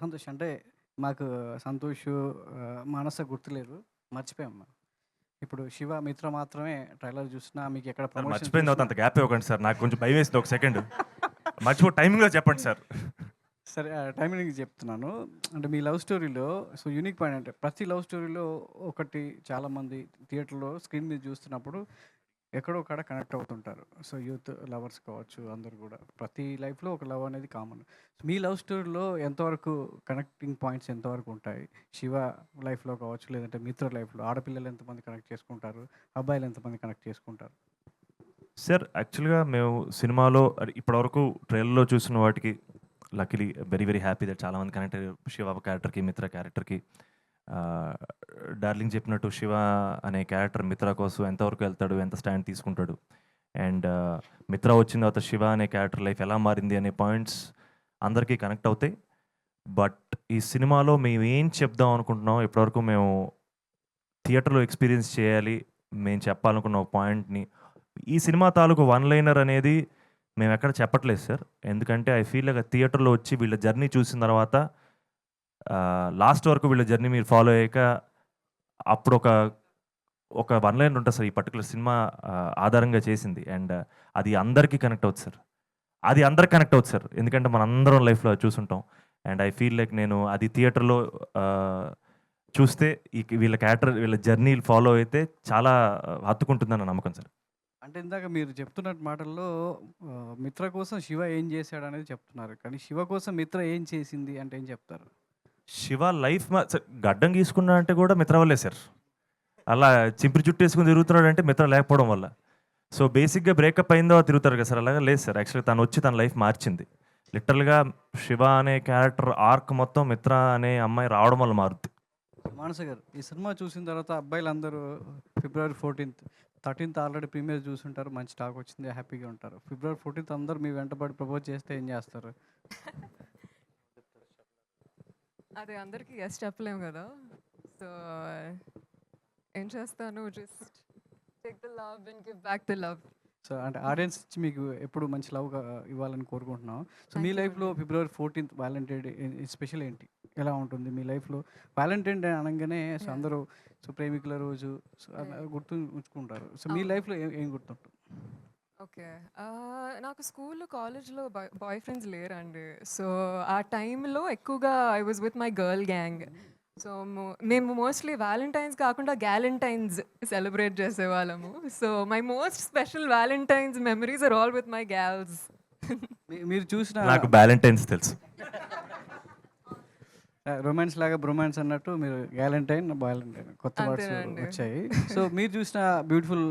Santosh అంటే మాకు సంతోష్ మానస గుర్తులేదు, మర్చిపోయాం. ఇప్పుడు శివ మిత్ర మాత్రమే ట్రైలర్ చూసినా మీకు ఎక్కడ ప్రమోషన్ మర్చిపోయింది అవుతుంది, అంత గ్యాప్ ఇవ్వకండి సార్, నాకు కొంచెం భయం వేసింది. ఒక సెకండ్ మర్చిపో, టైమింగ్లో చెప్పండి సార్. సరే టైమింగ్ చెప్తున్నాను. అంటే మీ లవ్ స్టోరీలో సో యూనిక్ పాయింట్ అంటే ప్రతి లవ్ స్టోరీలో ఒకటి చాలామంది థియేటర్లో స్క్రీన్ మీద చూస్తున్నప్పుడు ఎక్కడో ఒకడ కనెక్ట్ అవుతుంటారు. సో యూత్ లవర్స్ కావచ్చు, అందరు కూడా ప్రతి లైఫ్లో ఒక లవ్ అనేది కామన్. మీ లవ్ స్టోరీలో ఎంతవరకు కనెక్టింగ్ పాయింట్స్ ఎంతవరకు ఉంటాయి? శివ లైఫ్లో కావచ్చు, లేదంటే మిత్ర లైఫ్లో ఆడపిల్లలు ఎంతమంది కనెక్ట్ చేసుకుంటారు, అబ్బాయిలు ఎంతమంది కనెక్ట్ చేసుకుంటారు? సార్ యాక్చువల్గా మేము సినిమాలో ఇప్పటివరకు ట్రైలర్లో చూసిన వాటికి luckily very very happy that చాలామంది కనెక్ట్ అయ్యారు. శివ క్యారెక్టర్కి, మిత్ర క్యారెక్టర్కి. డార్లింగ్ చెప్పినట్టు శివ అనే క్యారెక్టర్ మిత్ర కోసం ఎంతవరకు వెళ్తాడు, ఎంత స్టాండ్ తీసుకుంటాడు, అండ్ మిత్ర వచ్చిన తర్వాత శివ అనే క్యారెక్టర్ లైఫ్ ఎలా మారింది అనే పాయింట్స్ అందరికీ కనెక్ట్ అవుతాయి. బట్ ఈ సినిమాలో మేము ఏం చెప్దాం అనుకుంటున్నాం, ఇప్పటివరకు మేము థియేటర్లో ఎక్స్పీరియన్స్ చేయాలి, మేము చెప్పాలనుకున్న ఒక పాయింట్ని ఈ సినిమా తాలూకు వన్ లైనర్ అనేది మేము ఎక్కడ చెప్పట్లేదు సార్. ఎందుకంటే ఐ ఫీల్ లైక్ థియేటర్లో వచ్చి వీళ్ళ జర్నీ చూసిన తర్వాత లాస్ట్ వరకు వీళ్ళ జర్నీ మీరు ఫాలో అయ్యాక అప్పుడు ఒక వన్ లైన్ ఉంటుంది సార్ ఈ పర్టికులర్ సినిమా ఆధారంగా చేసింది. అండ్ అది అందరికీ కనెక్ట్ అవుతుంది సార్, అది అందరికి కనెక్ట్ అవుతుంది సార్, ఎందుకంటే మన అందరం లైఫ్లో చూసుంటాం. అండ్ ఐ ఫీల్ లైక్ నేను అది థియేటర్లో చూస్తే వీళ్ళ క్యారెక్టర్ వీళ్ళ జర్నీలు ఫాలో అయితే చాలా హత్తుకుంటుందని నమ్మకం సార్. అంటే ఇందాక మీరు చెప్తున్నట్టు మాటల్లో మిత్ర కోసం శివ ఏం చేశాడు అనేది చెప్తున్నారు, కానీ శివ కోసం మిత్ర ఏం చేసింది అంటే ఏం చెప్తారు? శివ లైఫ్ గడ్డం గీసుకున్నా అంటే కూడా మిత్ర వల్లే సార్. అలా చింపిరి జుట్టు వేసుకుని తిరుగుతున్నాడు అంటే మిత్ర లేకపోవడం వల్ల. సో బేసిక్గా బ్రేకప్ అయిందో తిరుగుతారు కదా సార్, అలాగా లేదు సార్. యాక్చువల్గా తను వచ్చి తన లైఫ్ మార్చింది. లిటరల్గా శివ అనే క్యారెక్టర్ ఆర్క్ మొత్తం మిత్ర అనే అమ్మాయి రావడం వల్ల మారుద్ది. మానస గారు, ఈ సినిమా చూసిన తర్వాత అబ్బాయిలందరూ ఫిబ్రవరి 14th 13th ఆల్రెడీ ప్రీమియర్ చూసుంటారు, మంచి టాక్ వచ్చింది, హ్యాపీగా ఉంటారు. ఫిబ్రవరి 14th అందరూ మీ వెంటబడి ప్రపోజ్ చేస్తే ఏం చేస్తారు? అది అందరికీ ఎస్ చెప్పలేము కదా. సో ఏం చేస్తాను, just take the love and give back the love. So అంటే ఆడియన్స్ ఇచ్చి మీకు ఎప్పుడు మంచి లవ్ ఇవ్వాలని కోరుకుంటున్నాం. So me Thank you. లైఫ్లో ఫిబ్రవరి 14th వ్యాలంటైన్ డే స్పెషల్ ఏంటి, ఎలా ఉంటుంది మీ లైఫ్లో? వ్యాలంటైన్ డే అనగానే సో అందరూ సో ప్రేమికుల రోజు సో గుర్తు ఉంచుకుంటారు. సో మీ అవును. లైఫ్లో ఏం గుర్తుంటుంది? ఓకే, నాకు స్కూల్లో కాలేజ్లో బాయ్ ఫ్రెండ్స్ లేరండి. సో ఆ టైంలో ఎక్కువగా I was with my girl gang. So మేము మోస్ట్లీ వ్యాలంటైన్స్ కాకుండా గ్యాలంటైన్స్ సెలబ్రేట్ చేసేవాళ్ళము. So my most special Valentine's memories are all with my gals. మీరు చూసిన నాకు వ్యాలంటైన్స్ తెలుసు. రొమాన్స్ లాగా బ్రొమాన్స్ అన్నట్టు మీరు గ్యాలంటైన్ వ్యాలంటైన్ కొత్త వర్డ్స్ అంతేనండి. వచ్చాయి. సో మీరు చూసిన బ్యూటిఫుల్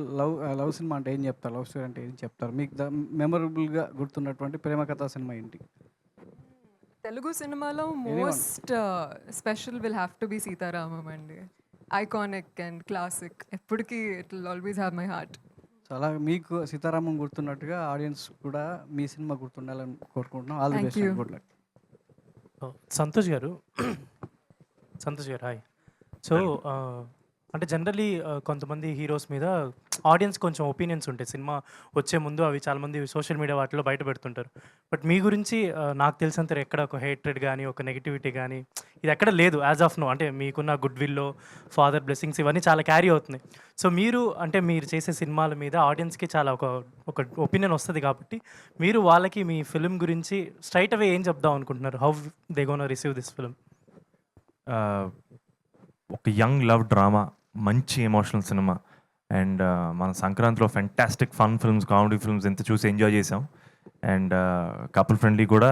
లవ్ సినిమా అంటే ఏం చెప్తారు? లవ్ స్టోరీ అంటే ఏం చెప్తారు? మీకు మెమరబుల్గా గుర్తున్నటువంటి ప్రేమ కథా సినిమా ఏంటి? తెలుగు సినిమాలో Anyone. Most special will have to be Sitaramam అండి. ఐకానిక్ అండ్ క్లాసిక్, ఎప్పటికీ it will always have my heart. So అలా మీకు సీతారామం గుర్తున్నట్టుగా ఆడియన్స్ కూడా మీ సినిమా గుర్తుండాలని కోరుకుంటున్నాం. All the Thank best, you. Good luck. Santosh గారు హాయ్. సో అంటే జనరలీ కొంతమంది హీరోస్ మీద ఆడియన్స్ కొంచెం ఒపీనియన్స్ ఉంటాయి సినిమా వచ్చే ముందు, అవి చాలామంది సోషల్ మీడియా వాటిలో బయట పెడుతుంటారు. బట్ మీ గురించి నాకు తెలిసినంత ఎక్కడ ఒక హేట్రెడ్ కానీ ఒక నెగిటివిటీ కానీ ఇది ఎక్కడ లేదు యాజ్ ఆఫ్ నో. అంటే మీకున్న గుడ్ విల్లో ఫాదర్ బ్లెస్సింగ్స్ ఇవన్నీ చాలా క్యారీ అవుతున్నాయి. సో మీరు అంటే మీరు చేసే సినిమాల మీద ఆడియన్స్కి చాలా ఒక ఒపీనియన్ వస్తుంది కాబట్టి మీరు వాళ్ళకి మీ ఫిలిం గురించి స్ట్రైట్ అవే ఏం చెప్దాం అనుకుంటున్నారు? How they gonna receive this film? ఒక యంగ్ లవ్ డ్రామా, మంచి ఎమోషనల్ సినిమా. అండ్ మన సంక్రాంతిలో fantastic fun films, comedy films ఎంత చూసి ఎంజాయ్ చేసాం. అండ్ కపుల్ ఫ్రెండ్లీ కూడా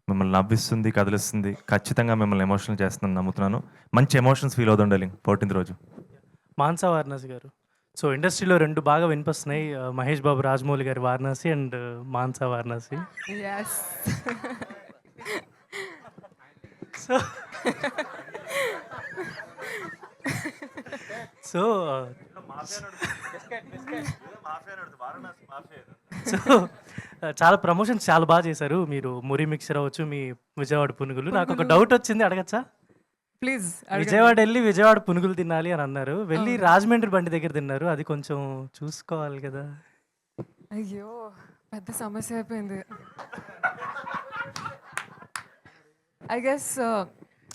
మిమ్మల్ని నవ్విస్తుంది, కదిలిస్తుంది, ఖచ్చితంగా మిమ్మల్ని ఎమోషనల్ చేస్తుందని నమ్ముతున్నాను. మంచి ఎమోషన్స్ ఫీల్ అవుతుంది డార్లింగ్ 14th రోజు. మాన్సా వారణాసి గారు, సో ఇండస్ట్రీలో రెండు బాగా వినిపిస్తున్నాయి, మహేష్ బాబు రాజమౌళి గారి Varanasi and Manasa Varanasi. Yes. So so so చాలా ప్రమోషన్స్ చాలా బాగా చేశారు మీరు. మురి మిక్చర్ అవ్వచ్చు, మీ విజయవాడ పునుగులు. నాకు ఒక డౌట్ వచ్చింది, అడగచ్చా? ప్లీజ్. విజయవాడ వెళ్ళి విజయవాడ పునుగులు తినాలి అని అన్నారు, వెళ్ళి రాజమండ్రి బండి దగ్గర తిన్నారు. అది కొంచెం చూసుకోవాలి కదా. అయ్యో, పెద్ద సమస్య అయిపోయింది. ఐ గెస్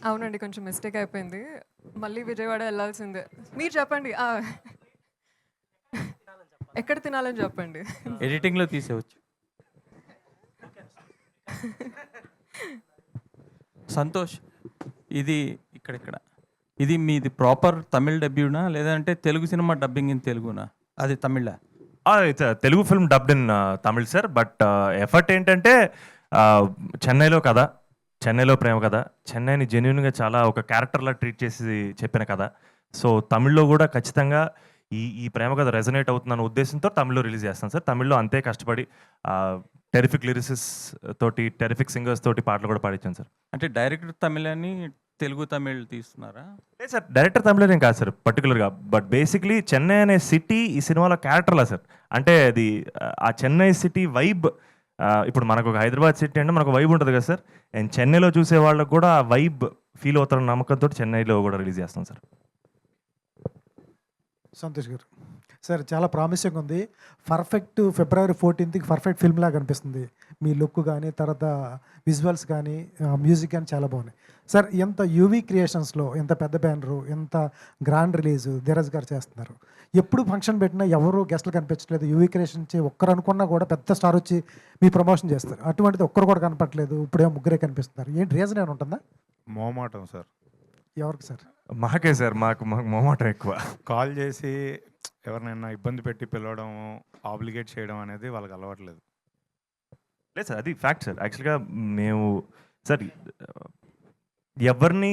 అవునండి, కొంచెం మిస్టేక్ అయిపోయింది. మళ్ళీ విజయవాడ వెళ్ళాల్సిందే. మీరు చెప్పండి, ఎక్కడ తినాలని చెప్పండి. ఎడిటింగ్లో తీసేవచ్చు. సంతోష్, ఇది ఇది మీది ప్రాపర్ తమిళ్ డబ్యూనా లేదంటే తెలుగు సినిమా డబ్బింగ్ ఇన్ తెలుగునా? అది తమిళ? Telugu film dubbed in Tamil sir. But effort ఏంటంటే చెన్నైలో కథ, చెన్నైలో ప్రేమ కథ, చెన్నైని జెన్యున్గా చాలా ఒక క్యారెక్టర్లా ట్రీట్ చేసి చెప్పిన కథ. సో తమిళ్లో కూడా ఖచ్చితంగా ఈ ప్రేమ కథ రెజనేట్ అవుతుందన్న ఉద్దేశంతో తమిళ్లో రిలీజ్ చేస్తాను సార్. తమిళ్లో అంతే కష్టపడి టెరిఫిక్ లిరిసిస్ తోటి, టెరిఫిక్ సింగర్స్ తోటి పాటలు కూడా పాడించాను సార్. అంటే డైరెక్టర్ తమిళ్ అని తెలుగు తమిళ్ తీస్తున్నారా? లేదు సార్, డైరెక్టర్ తమిళేం కాదు సార్ పర్టికులర్గా. బట్ బేసిక్లీ చెన్నై అనే సిటీ ఈ సినిమాలో క్యారెక్టర్లా సార్. అంటే అది ఆ చెన్నై సిటీ వైబ్. ఇప్పుడు మనకు ఒక హైదరాబాద్ సిటీ అంటే మనకు వైబ్ ఉంటుంది కదా సార్. అండ్ చెన్నైలో చూసే వాళ్ళకు కూడా ఆ వైబ్ ఫీల్ అవుతారన్న నమ్మకంతో చెన్నైలో కూడా రిలీజ్ చేస్తాం సార్. సంతోష్ గారు సార్, చాలా ప్రామిసింగ్ ఉంది. పర్ఫెక్ట్ ఫిబ్రవరి 14th పర్ఫెక్ట్ ఫిల్మ్ లాగా అనిపిస్తుంది. మీ లుక్ కానీ, తర్వాత విజువల్స్ కానీ, మ్యూజిక్ కానీ చాలా బాగున్నాయి సార్. ఎంత యూవీ క్రియేషన్స్లో ఎంత పెద్ద బ్యానరు, ఎంత గ్రాండ్ రిలీజ్ ధీరజ్ గారు చేస్తున్నారు. ఎప్పుడు ఫంక్షన్ పెట్టినా ఎవరు గెస్ట్లు కనిపించట్లేదు. యూవీ క్రియేషన్ నుంచి ఒక్కరు అనుకున్నా కూడా పెద్ద స్టార్ వచ్చి మీ ప్రమోషన్ చేస్తారు. అటువంటిది ఒక్కరు కూడా కనపట్లేదు. ఇప్పుడేమో ముగ్గురే కనిపిస్తున్నారు. ఏంటి రీజన్ ఏమైనా ఉంటుందా? మోమాటం సార్. ఎవరికి సార్? మాకే సార్, మాకు మొహమాటం ఎక్కువ. కాల్ చేసి ఎవరినైనా ఇబ్బంది పెట్టి పిలవడం, ఆబ్లిగేట్ చేయడం అనేది వాళ్ళకి అలవాట్లేదు. లేదు సార్, అది ఫ్యాక్ట్ సార్. యాక్చువల్గా మేము సార్ ఎవరిని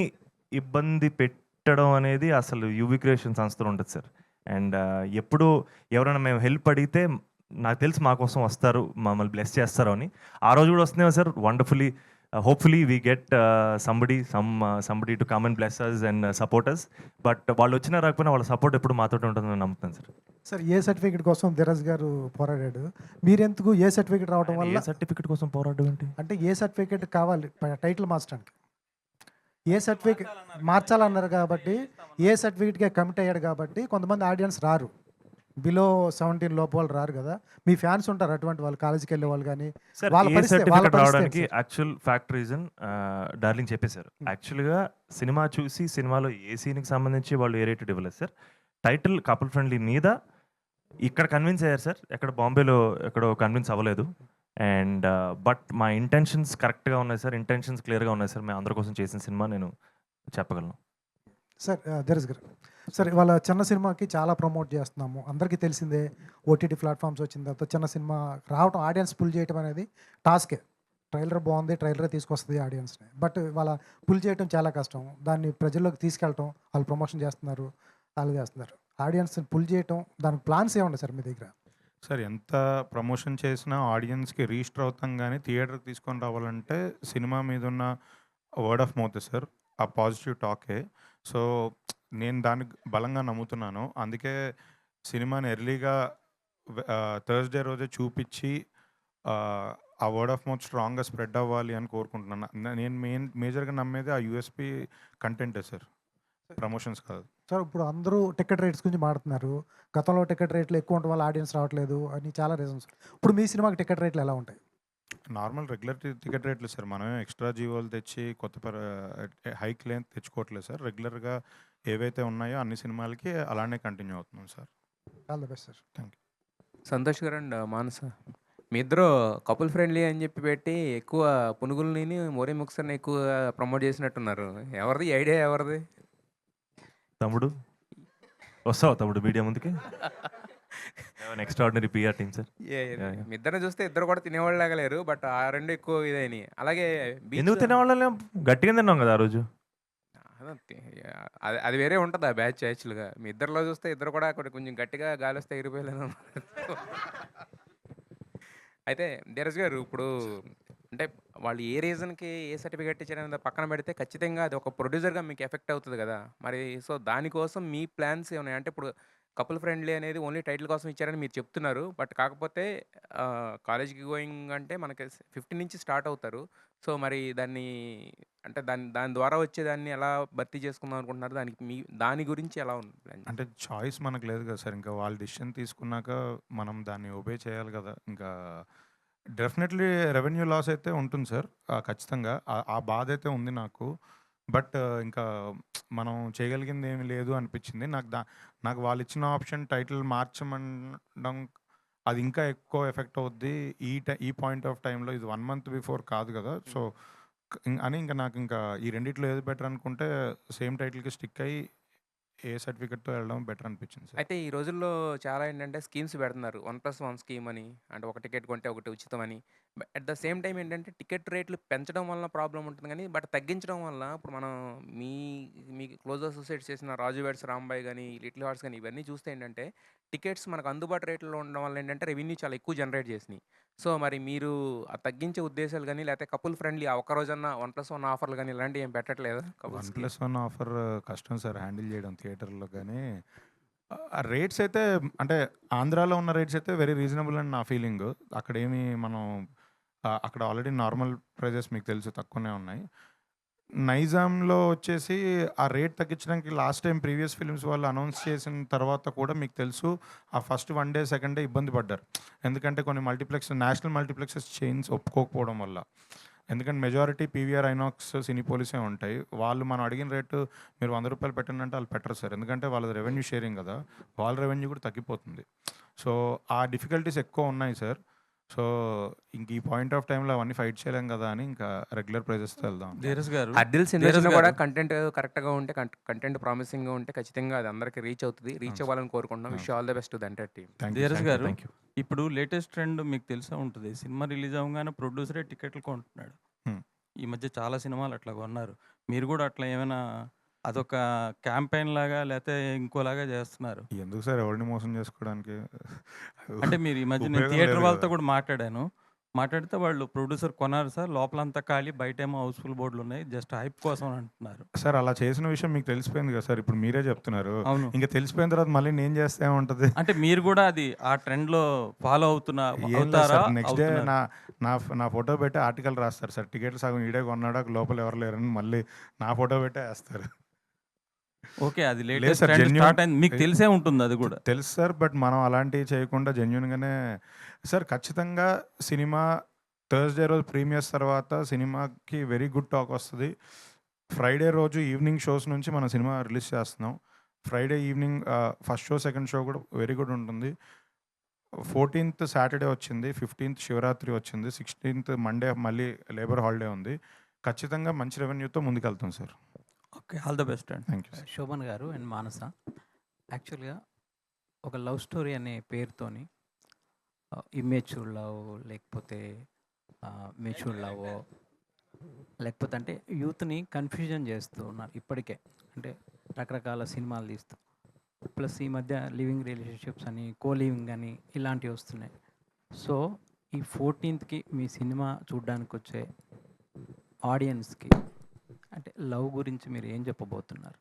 ఇబ్బంది పెట్టడం అనేది అసలు యూవీ క్రియేషన్ సంస్థలో ఉంటుంది సార్. అండ్ ఎప్పుడు ఎవరైనా మేము హెల్ప్ అడిగితే నాకు తెలుసు మా కోసం వస్తారు, మమ్మల్ని బ్లెస్ చేస్తారు అని. ఆ రోజు కూడా వస్తున్నాయి sir. Wonderfully hopefully we get somebody to come and bless us and support us. But వాళ్ళు వచ్చినా రాకపోయినా వాళ్ళ సపోర్ట్ ఎప్పుడు మాతో ఉంటుందని నమ్ముతాను సార్. సార్ ఏ సర్టిఫికేట్ కోసం ధీరజ్ గారు పోరాడాడు, మీరెందుకు ఏ సర్టిఫికేట్ రావడం వల్ల, సర్టిఫికెట్ కోసం పోరాటం ఏంటి? అంటే ఏ సర్టిఫికేట్ కావాలి టైటిల్ మార్చడానికి, ఏ సర్టిఫికేట్ మార్చాలన్నారు కాబట్టి ఏ సర్టిఫికేట్గా కమిట్ అయ్యాడు కాబట్టి కొంతమంది ఆడియన్స్ రారు, బిలో 17 లోపు వాళ్ళు రారు కదా. మీ ఫ్యాన్స్ ఉంటారు అటువంటి వాళ్ళు, కాలేజీకి వెళ్ళే వాళ్ళు కానీ. సార్ వాళ్ళ ఏ పరిస్థితి- వాళ్ళ సర్టిఫికెట్ పరిస్థితి రావడానికి ఏంటి యాక్చువల్ ఫ్యాక్ట్ రీజన్ డార్లింగ్ చెప్పేశారు. యాక్చువల్గా సినిమా చూసి సినిమాలో ఏ సీన్కి సంబంధించి వాళ్ళు ఏ రేటెడ్ ఇవ్వలేదు సార్. టైటిల్ కపుల్ ఫ్రెండ్లీ మీద ఇక్కడ కన్విన్స్ అయ్యారు సార్, ఎక్కడ బాంబేలో ఎక్కడో కన్విన్స్ అవ్వలేదు. అండ్ బట్ మా ఇంటెన్షన్స్ కరెక్ట్గా ఉన్నాయి సార్, ఇంటెన్షన్స్ క్లియర్గా ఉన్నాయి సార్. మేము అందరి కోసం చేసిన సినిమా నేను చెప్పగలను. సార్ ధీరజ్ గారు, సార్ ఇవాళ చిన్న సినిమాకి చాలా ప్రమోట్ చేస్తున్నాము, అందరికీ తెలిసిందే. ఓటీటీ ప్లాట్ఫామ్స్ వచ్చిన తర్వాత చిన్న సినిమా రావటం, ఆడియన్స్ పుల్ చేయడం అనేది టాస్కే. ట్రైలర్ బాగుంది, ట్రైలరే తీసుకొస్తుంది ఆడియన్స్ని. బట్ వాళ్ళ పుల్ చేయడం చాలా కష్టం. దాన్ని ప్రజల్లోకి తీసుకెళ్ళటం, వాళ్ళు ప్రమోషన్ చేస్తున్నారు, వాళ్ళు చేస్తున్నారు. ఆడియన్స్ని పుల్ చేయటం, దానికి ప్లాన్స్ ఏమున్నాయి సార్ మీ దగ్గర? సార్ ఎంత ప్రమోషన్ చేసినా ఆడియన్స్కి రీస్టర్ అవుతాం కానీ థియేటర్కి తీసుకొని రావాలంటే సినిమా మీద ఉన్న వర్డ్ ఆఫ్ మౌత్ సార్, ఆ పాజిటివ్ టాకే. సో నేను దాన్ని బలంగా నమ్ముతున్నాను. అందుకే సినిమాని ఎర్లీగా థర్స్డే రోజే చూపించి ఆ వర్డ్ ఆఫ్ మౌత్ స్ట్రాంగ్గా స్ప్రెడ్ అవ్వాలి అని కోరుకుంటున్నాను. నేను మేజర్గా నమ్మేది ఆ యూఎస్పి కంటెంటే సార్, ప్రమోషన్స్ కాదు. సార్ ఇప్పుడు అందరూ టికెట్ రేట్స్ గురించి మాట్లాడుతున్నారు. గతంలో టికెట్ రేట్లు ఎక్కువ ఉండడం వల్ల ఆడియన్స్ రావట్లేదు అని చాలా రీజన్స్. ఇప్పుడు మీ సినిమాకి టికెట్ రేట్లు ఎలా ఉంటాయి? నార్మల్ రెగ్యులర్ టికెట్ రేట్లు సార్. మనమే ఎక్స్ట్రా జీవోలు తెచ్చి కొత్త హైక్ లేని తెచ్చుకోవట్లేదు సార్. రెగ్యులర్గా ఏవైతే ఉన్నాయో అన్ని సినిమాలకి అలానే కంటిన్యూ అవుతున్నాం sir. All the best sir. Thank you. Santosh గారు అండ్ మానస, మీ ఇద్దరు కపుల్ ఫ్రెండ్లీ అని చెప్పి పెట్టి ఎక్కువ పునుగుల్ని మోరీ ముక్సర్ని ఎక్కువ ప్రమోట్ చేసినట్టున్నారు. ఎవరిది ఐడియా, ఎవరిది? తమ్ముడు వస్తావా తమ్ముడు మీడియా ముందుకి? Extraordinary PR team sir. మీ ఇద్దరిని చూస్తే ఇద్దరు కూడా తినేవాళ్ళగా లేరు, బట్ ఆ రెండు ఎక్కువ ఇదని. అలాగే ఎందుకు తినేవాళ్ళం? గట్టిగా తిన్నాం కదా ఆ రోజు. అది వేరే ఉంటుంది ఆ బ్యాచ్. యాక్చువల్గా మీ ఇద్దరిలో చూస్తే ఇద్దరు కూడా కొంచెం గట్టిగా గాలి వస్తే ఎగిరిపోయలేను. అయితే ధీరజ్ గారు, ఇప్పుడు అంటే వాళ్ళు ఏ రీజన్కి ఏ సర్టిఫికేట్ ఇచ్చారనేది పక్కన పెడితే ఖచ్చితంగా అది ఒక ప్రొడ్యూసర్గా మీకు ఎఫెక్ట్ అవుతుంది కదా మరి. సో దానికోసం మీ ప్లాన్స్ ఏమన్నాయి? అంటే ఇప్పుడు కపుల్ ఫ్రెండ్లీ అనేది ఓన్లీ టైటిల్ కోసం ఇచ్చారని మీరు చెప్తున్నారు, బట్ కాకపోతే కాలేజ్కి గోయింగ్ అంటే మనకి 15 నుంచి స్టార్ట్ అవుతారు. సో మరి దాన్ని అంటే దాని ద్వారా వచ్చేదాన్ని ఎలా భర్తీ చేసుకుందాం అనుకుంటున్నారు? దాని గురించి ఎలా ఉంది ప్లాన్? అంటే చాయిస్ మనకు లేదు కదా సార్. ఇంకా వాళ్ళు డిసిషన్ తీసుకున్నాక మనం దాన్ని ఒబే చేయాలి కదా. ఇంకా డెఫినెట్లీ రెవెన్యూ లాస్ అయితే ఉంటుంది సార్, ఖచ్చితంగా. ఆ బాధ అయితే ఉంది నాకు. బట్ ఇంకా మనం చేయగలిగింది ఏమీ లేదు అనిపించింది నాకు. వాళ్ళు ఇచ్చిన ఆప్షన్ టైటిల్ మార్చమనడం అది ఇంకా ఎక్కువ ఎఫెక్ట్ అవుద్ది ఈ పాయింట్ ఆఫ్ టైంలో. ఇది 1 month బిఫోర్ కాదు కదా. సో అని ఇంకా నాకు ఇంకా ఈ రెండిట్లో ఏది బెటర్ అనుకుంటే సేమ్ టైటిల్కి స్టిక్ అయ్యి ఏ సర్టిఫికెట్తో వెళ్ళడం బెటర్ అనిపించింది సార్. అయితే ఈ రోజుల్లో చాలా ఏంటంటే స్కీమ్స్ పెడుతున్నారు, 1+1 స్కీమ్ అని, అంటే ఒక టికెట్ కొంటే ఒకటి ఉచితం అని. అట్ ద సేమ్ టైం ఏంటంటే టికెట్ రేట్లు పెంచడం వల్ల ప్రాబ్లం ఉంటుంది కానీ, బట్ తగ్గించడం వల్ల ఇప్పుడు మనం మీ క్లోజ్ అసోసియేట్స్ చేసిన రాజు వెడ్స్ రాంబాయ్ కానీ, లిటిల్ హార్ట్స్ కానీ ఇవన్నీ చూస్తే ఏంటంటే టికెట్స్ మనకు అందుబాటు రేట్లో ఉండడం వల్ల ఏంటంటే రెవెన్యూ చాలా ఎక్కువ జనరేట్ చేసినాయి. సో మరి మీరు ఆ తగ్గించే ఉద్దేశాలు కానీ, లేకపోతే కపుల్ ఫ్రెండ్లీ ఆ ఒక్క రోజన్నా 1+1 ఆఫర్లు కానీ ఇలాంటివి ఏం పెట్టట్లేదా? 1+1 ఆఫర్ కష్టం సార్ హ్యాండిల్ చేయడం థియేటర్లో. కానీ ఆ రేట్స్ అయితే అంటే ఆంధ్రాలో ఉన్న రేట్స్ అయితే వెరీ రీజనబుల్ అని నా ఫీలింగ్. అక్కడేమి మనం అక్కడ ఆల్రెడీ నార్మల్ ప్రైజెస్ మీకు తెలుసు తక్కువనే ఉన్నాయి. నైజాంలో వచ్చేసి ఆ రేట్ తగ్గించడానికి లాస్ట్ టైం ప్రీవియస్ ఫిల్మ్స్ వాళ్ళు అనౌన్స్ చేసిన తర్వాత కూడా మీకు తెలుసు ఆ ఫస్ట్ 1 day 2nd day ఇబ్బంది పడ్డారు. ఎందుకంటే కొన్ని నేషనల్ మల్టీప్లెక్సెస్ చైన్స్ ఒప్పుకోకపోవడం వల్ల. ఎందుకంటే మెజారిటీ పీవీఆర్, ఐనాక్స్, సినీపోలిసే ఉంటాయి. వాళ్ళు మనం అడిగిన రేటు మీరు 100 రూపాయలు పెట్టండి అంటే వాళ్ళు పెట్టరు సార్. ఎందుకంటే వాళ్ళది రెవెన్యూ షేరింగ్ కదా, వాళ్ళ రెవెన్యూ కూడా తగ్గిపోతుంది. సో ఆ డిఫికల్టీస్ ఎక్కువ ఉన్నాయి సార్. సో ఇంక ఈ పాయింట్ ఆఫ్ టైంలో అవన్నీ ఫైట్ చేయలేం కదా అని ఇంకా రెగ్యులర్ ప్రైజెస్తో వెళ్దాం. ధీరజ్ గారు, అడ్డిల్స్ ఇండస్ట్రీలో కూడా కంటెంట్ కరెక్ట్గా ఉంటే, కంటెంట్ ప్రామిసింగ్గా ఉంటే ఖచ్చితంగా అది అందరికి రీచ్ అవుతుంది. రీచ్ అవ్వాలని కోరుకుంటున్నాం. Wish all the best to the entire team. Dheeraj గారు, ఇప్పుడు లేటెస్ట్ ట్రెండ్ మీకు తెలిసే ఉంటుంది, సినిమా రిలీజ్ అవ్వగానే ప్రొడ్యూసరే టికెట్లు కొంటున్నాడు. ఈ మధ్య చాలా సినిమాలు అట్లా కొన్నారు. మీరు కూడా అట్లా ఏమైనా అదొక క్యాంపెయిన్ లాగా లేకపోతే ఇంకోలాగా చేస్తున్నారు. ఎందుకు సార్ ఎవరిని మోసం చేసుకోవడానికి? అంటే మీరు ఈ మధ్య నేను ఉపయోగం థియేటర్ లేదు వాళ్ళతో కదా. కూడా మాట్లాడాను. మాట్లాడితే వాళ్ళు ప్రొడ్యూసర్ కొన్నారు సార్. లోపలంతా ఖాళీ, బయటేమో హౌస్‌ఫుల్ బోర్డులున్నాయి. జస్ట్ హైప్ కోసం అని అంటున్నారు. సార్ అలా చేసిన విషయం మీకు తెలిసిపోయింది కదా సార్. ఇప్పుడు మీరే చెప్తున్నారు. అవును. ఇంక తెలిసిపోయిన తర్వాత మళ్ళీ నేను చేస్తే ఏముంటది? అంటే మీరు కూడా అది ఆ ట్రెండ్‌లో ఫాలో ఏం లేదు అవుతారా? సార్. నెక్స్ట్ డే అవుతున్నారు. నా నా నా ఫోటో పెట్టి ఆర్టికల్ రాస్తారు సార్. టికెట్లు సగం ఈడే కొన్నాడు, లోపల ఎవరు లేరని మళ్ళీ నా ఫోటో పెట్టే వేస్తారు. ఓకే. అది లేదు latest sir, trend genuine- start అయింది. మీకు తెలిసే ఉంటుంది అది కూడా. తెలుసు సార్. బట్ మనం అలాంటివి చేయకుండా జెన్యున్‌గానే సార్ ఖచ్చితంగా సినిమా థర్స్‌డే రోజు ప్రీమియర్స్ తర్వాత సినిమాకి వెరీ గుడ్ టాక్ వస్తది. ఫ్రైడే రోజు ఈవినింగ్ షోస్ నుంచి మనం సినిమా రిలీజ్ చేస్తున్నాం. Friday evening first show, second show కూడా వెరీ గుడ్ ఉంటుంది. 14th సాటర్డే వచ్చింది. 15th శివరాత్రి వచ్చింది. 16th మండే మళ్ళీ లేబర్ హాలిడే ఉంది. ఖచ్చితంగా మంచి రెవెన్యూతో ముందుకెళ్తాం sir. Okay. All the best అండి. Thank you sir. శోభన్ గారు అండ్ మానస, యాక్చువల్గా ఒక లవ్ స్టోరీ అనే పేరుతోని ఇమ్మెచ్యూర్ లవ్, లేకపోతే మెచ్యూర్ లవ్, లేకపోతే అంటే యూత్ని కన్ఫ్యూజన్ చేస్తూ ఉన్నారు ఇప్పటికే. అంటే రకరకాల సినిమాలు తీస్తూ, ప్లస్ ఈ మధ్య లివింగ్ రిలేషన్షిప్స్ అని, కో లివింగ్ అని ఇలాంటివి వస్తున్నాయి. సో ఈ 14th మీ సినిమా చూడడానికి వచ్చే ఆడియన్స్కి అంటే లవ్ గురించి మీరు ఏం చెప్పబోతున్నారు?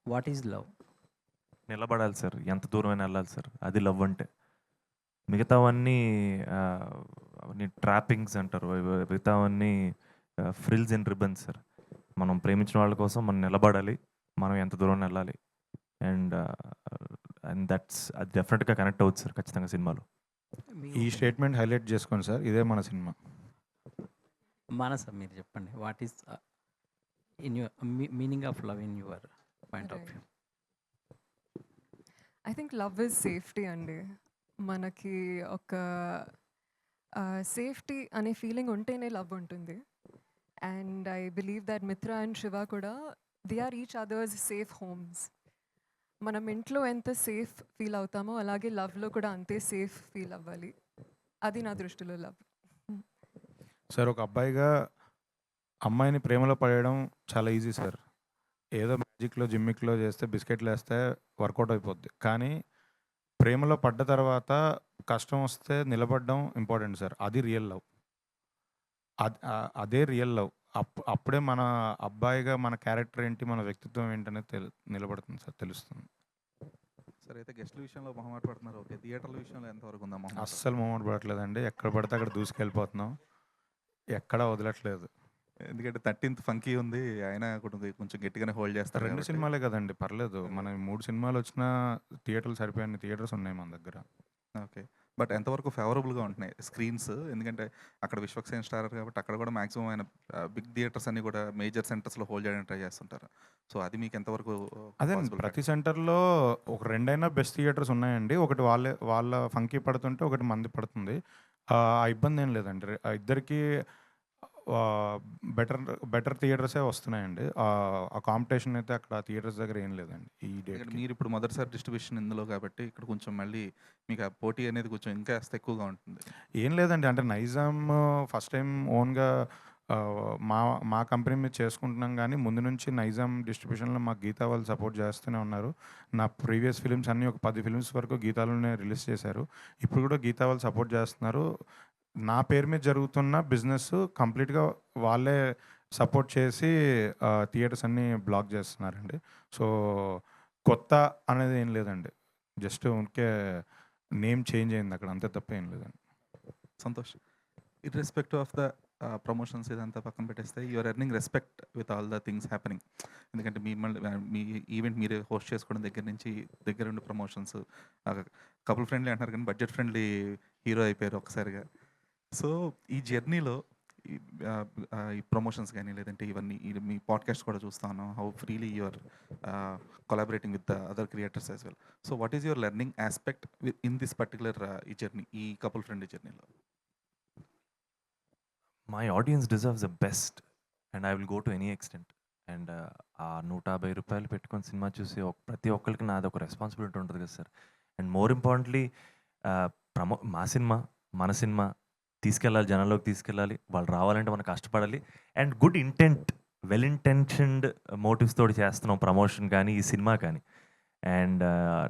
What is love? నిలబడాలి సార్. ఎంత దూరమైనా వెళ్ళాలి సార్. అది లవ్ అంటే. మిగతావన్నీ ట్రాపింగ్స్ అంటారు. మిగతావన్నీ ఫ్రిల్స్ అండ్ రిబన్స్ సార్. మనం ప్రేమించిన వాళ్ళ కోసం మనం నిలబడాలి. మనం ఎంత దూరం వెళ్ళాలి. అండ్ దట్స్ అది డెఫినెట్గా కనెక్ట్ అవుతుంది సార్ ఖచ్చితంగా సినిమాలో. ఈ స్టేట్మెంట్ హైలైట్ చేసుకోండి సార్. ఇదే మన సినిమా. మానస, మీరు చెప్పండి. What is in your meaning of love in your point of view? I think love is safety అండి. మనకి ఒక సేఫ్టీ అనే ఫీలింగ్ ఉంటేనే లవ్ ఉంటుంది. And I believe that Mitra and Shiva కూడా they are each others safe homes. మనం ఇంట్లో ఎంత సేఫ్ ఫీల్ అవుతామో అలాగే లవ్లో కూడా అంతే సేఫ్ ఫీల్ అవ్వాలి. అది నా దృష్టిలో లవ్. సార్ ఒక అబ్బాయిగా అమ్మాయిని ప్రేమలో పడేయడం చాలా ఈజీ సార్. ఏదో మ్యాజిక్లో జిమ్మిక్లో చేస్తే బిస్కెట్లు వేస్తే వర్కౌట్ అయిపోద్ది. కానీ ప్రేమలో పడ్డ తర్వాత కష్టం వస్తే నిలబడడం ఇంపార్టెంట్ సార్. అది రియల్ లవ్. అదే రియల్ లవ్. అప్పుడే మన అబ్బాయిగా మన క్యారెక్టర్ ఏంటి, మన వ్యక్తిత్వం ఏంటనేది నిలబడుతుంది సార్, తెలుస్తుంది. సార్ అయితే గెస్ట్ల విషయంలో మొహమాట పడుతున్నారు. ఓకే, థియేటర్ల విషయంలో ఎంతవరకు ఉందా మొహమాట? అస్సలు మొహమాట పడట్లేదండి. ఎక్కడ పడితే అక్కడ దూసుకెళ్ళిపోతున్నాం. ఎక్కడా వదలట్లేదు. ఎందుకంటే 13th ఫంకీ ఉంది. ఆయన కొంచెం గట్టిగానే హోల్డ్ చేస్తారు. 2 సినిమాలే కదండి, పర్లేదు. మన 3 సినిమాలు వచ్చినా థియేటర్లు సరిపోయిన థియేటర్స్ ఉన్నాయి మన దగ్గర. ఓకే. బట్ ఎంతవరకు ఫేవరబుల్గా ఉంటున్నాయి స్క్రీన్స్? ఎందుకంటే అక్కడ విశ్వక్సేన్ స్టార్ కాబట్టి అక్కడ కూడా మాక్సిమం ఆయన బిగ్ థియేటర్స్ అన్ని కూడా మేజర్ సెంటర్స్లో హోల్డ్ చేయడానికి ట్రై చేస్తుంటారు. సో అది మీకు ఎంతవరకు అదే possible? ప్రతి సెంటర్లో ఒక 2 అయినా బెస్ట్ థియేటర్స్ ఉన్నాయండి. ఒకటి వాళ్ళ ఫంకీ పడుతుంటే ఒకటి మంది పడుతుంది. ఆ ఇబ్బంది ఏం లేదండి. ఇద్దరికి బెటర్ థియేటర్సే వస్తున్నాయండి. ఆ కాంపిటీషన్ అయితే అక్కడ థియేటర్స్ దగ్గర ఏం లేదండి ఈ ఎందుకంటే డేట్కి. మీరు ఇప్పుడు మొదటిసారి డిస్ట్రిబ్యూషన్ ఇందులో కాబట్టి ఇక్కడ కొంచెం మళ్ళీ మీకు ఆ పోటీ అనేది కొంచెం ఇంకా కాస్త ఎక్కువగా ఉంటుంది. ఏం లేదండి. అంటే నైజాం ఫస్ట్ టైం ఓన్గా మా కంపెనీ మీద చేసుకుంటున్నాం. కానీ ముందు నుంచి నైజాం డిస్ట్రిబ్యూషన్లో మాకు గీతా వాళ్ళు సపోర్ట్ చేస్తూనే ఉన్నారు. నా ప్రీవియస్ ఫిలిమ్స్ అన్నీ ఒక 10 ఫిలిమ్స్ వరకు గీతాలోనే రిలీజ్ చేశారు. ఇప్పుడు కూడా గీతా వాళ్ళు సపోర్ట్ చేస్తున్నారు. నా పేరు మీద జరుగుతున్న బిజినెస్ కంప్లీట్గా వాళ్ళే సపోర్ట్ చేసి థియేటర్స్ అన్నీ బ్లాక్ చేస్తున్నారండి. సో కొత్త అనేది ఏం లేదండి. జస్ట్ ఉంకే నేమ్ చేంజ్ అయింది అక్కడ, అంతే తప్ప ఏం లేదండి. Santosh, irrespective of the promotions ఇదంతా పక్కన పెట్టేస్తే you're earning respect with all the things happening. ఎందుకంటే మీ ఈవెంట్ మీరే హోస్ట్ చేసుకోవడం దగ్గర నుంచి దగ్గరుండి ప్రమోషన్స్, కపుల్ ఫ్రెండ్లీ అంటున్నారు కానీ బడ్జెట్ ఫ్రెండ్లీ హీరో అయిపోయారు ఒకసారిగా. సో ఈ జర్నీలో ఈ ప్రమోషన్స్ కానీ లేదంటే ఇవన్నీ మీ పాడ్కాస్ట్ కూడా చూస్తాను, how freely you're collaborating with the other creators as well. So what is your learning aspect in this particular ఈ జర్నీ, ఈ కపుల్ ఫ్రెండ్లీ జర్నీలో? My audience deserves the best and I will go to any extent. And ఆ 150 రూపాయలు పెట్టుకొని సినిమా చూసి ప్రతి ఒక్కరికి నాది ఒక రెస్పాన్సిబిలిటీ ఉంటుంది కదా సార్. అండ్ మోర్ ఇంపార్టెంట్లీ మా సినిమా మన సినిమా తీసుకెళ్ళాలి, జనాల్లోకి తీసుకెళ్ళాలి. వాళ్ళు రావాలంటే మనం కష్టపడాలి. And good intent, well intentioned motives తోటి చేస్తున్నాం ప్రమోషన్ కానీ, ఈ సినిమా కానీ. అండ్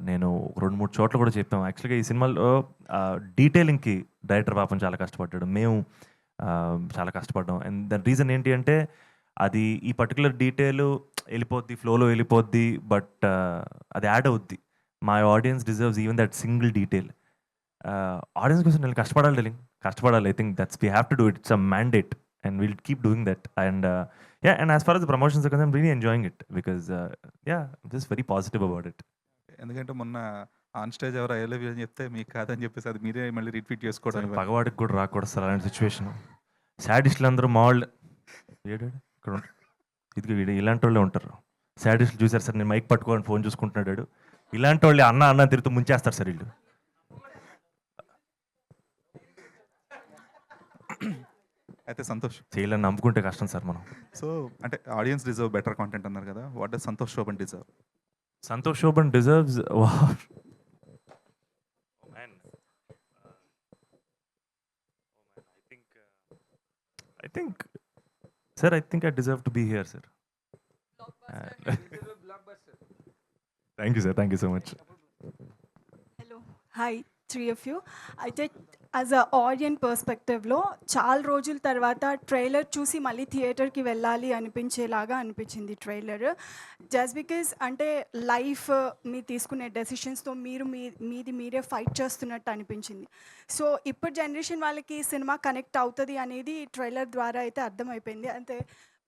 నేను 2-3 చోట్ల కూడా చెప్పాం. యాక్చువల్‌గా ఈ సినిమాలో డీటెయిలింగ్‌కి డైరెక్టర్ పాపం చాలా కష్టపడ్డాడు. మేము చాలా కష్టపడ్డాం. అండ్ దాని రీజన్ ఏంటి అంటే, అది ఈ పర్టిక్యులర్ డీటెయిల్ వెళ్ళిపోద్ది, ఫ్లోలో వెళ్ళిపోద్ది. బట్ అది యాడ్ అవుద్ది. My audience deserves even that single detail. Audience కోసం నేను కష్టపడాలి డార్లింగ్. కష్టపడాలి. I think that's we have to do it. It's a mandate and will keep doing that. And and as far as the promotions are concerned, I'm really enjoying it because I'm just very positive about it. ఎందుకంటే మొన్న ఆన్ స్టేజ్ ఎవరో ఐ లవ్ యూ అని చెప్తే మీకు కాదని చెప్పేసి అది మీరే మళ్ళీ రిపీట్ చేసుకోవడం. పగవాడికి కూడా రాకూడదు సార్ అలాంటి సిచ్యువేషన్. సాడిస్టులు అందరూ మా వాళ్ళు ఇక్కడ ఉంటారు. ఇదిగో వీడు ఇలాంటి వాళ్ళే ఉంటారు. సాడిస్టులు చూసారు సార్, నేను మైక్ పట్టుకోని ఫోన్ చూసుకుంటున్నాడు. ఇలాంటి వాళ్ళే అన్న తిరుగుతూ ముంచేస్తారు సార్ వీళ్ళు. అయితే సంతోష్ చేయాలని నమ్ముకుంటే కష్టం సార్ మనం. సో అంటే ఆడియన్స్ డిజర్వ్ బెటర్ కాంటెంట్ అన్నారు కదా, what does Santosh Shobhan deserve? Santosh Shobhan deserves I think I deserve to be here, sir. Thank you, sir. Thank you so much. Hello hi 3 of you. అయితే యాజ్ అ ఆడియన్ పర్స్పెక్టివ్లో చాలా రోజుల తర్వాత ట్రైలర్ చూసి మళ్ళీ థియేటర్కి వెళ్ళాలి అనిపించేలాగా అనిపించింది ట్రైలర్. జస్ట్ బికాజ్ అంటే లైఫ్ మీ తీసుకునే డెసిషన్స్తో మీది మీరే ఫైట్ చేస్తున్నట్టు అనిపించింది. సో ఇప్పుడు జనరేషన్ వాళ్ళకి సినిమా కనెక్ట్ అవుతుంది అనేది ట్రైలర్ ద్వారా అయితే అర్థమైపోయింది. అంటే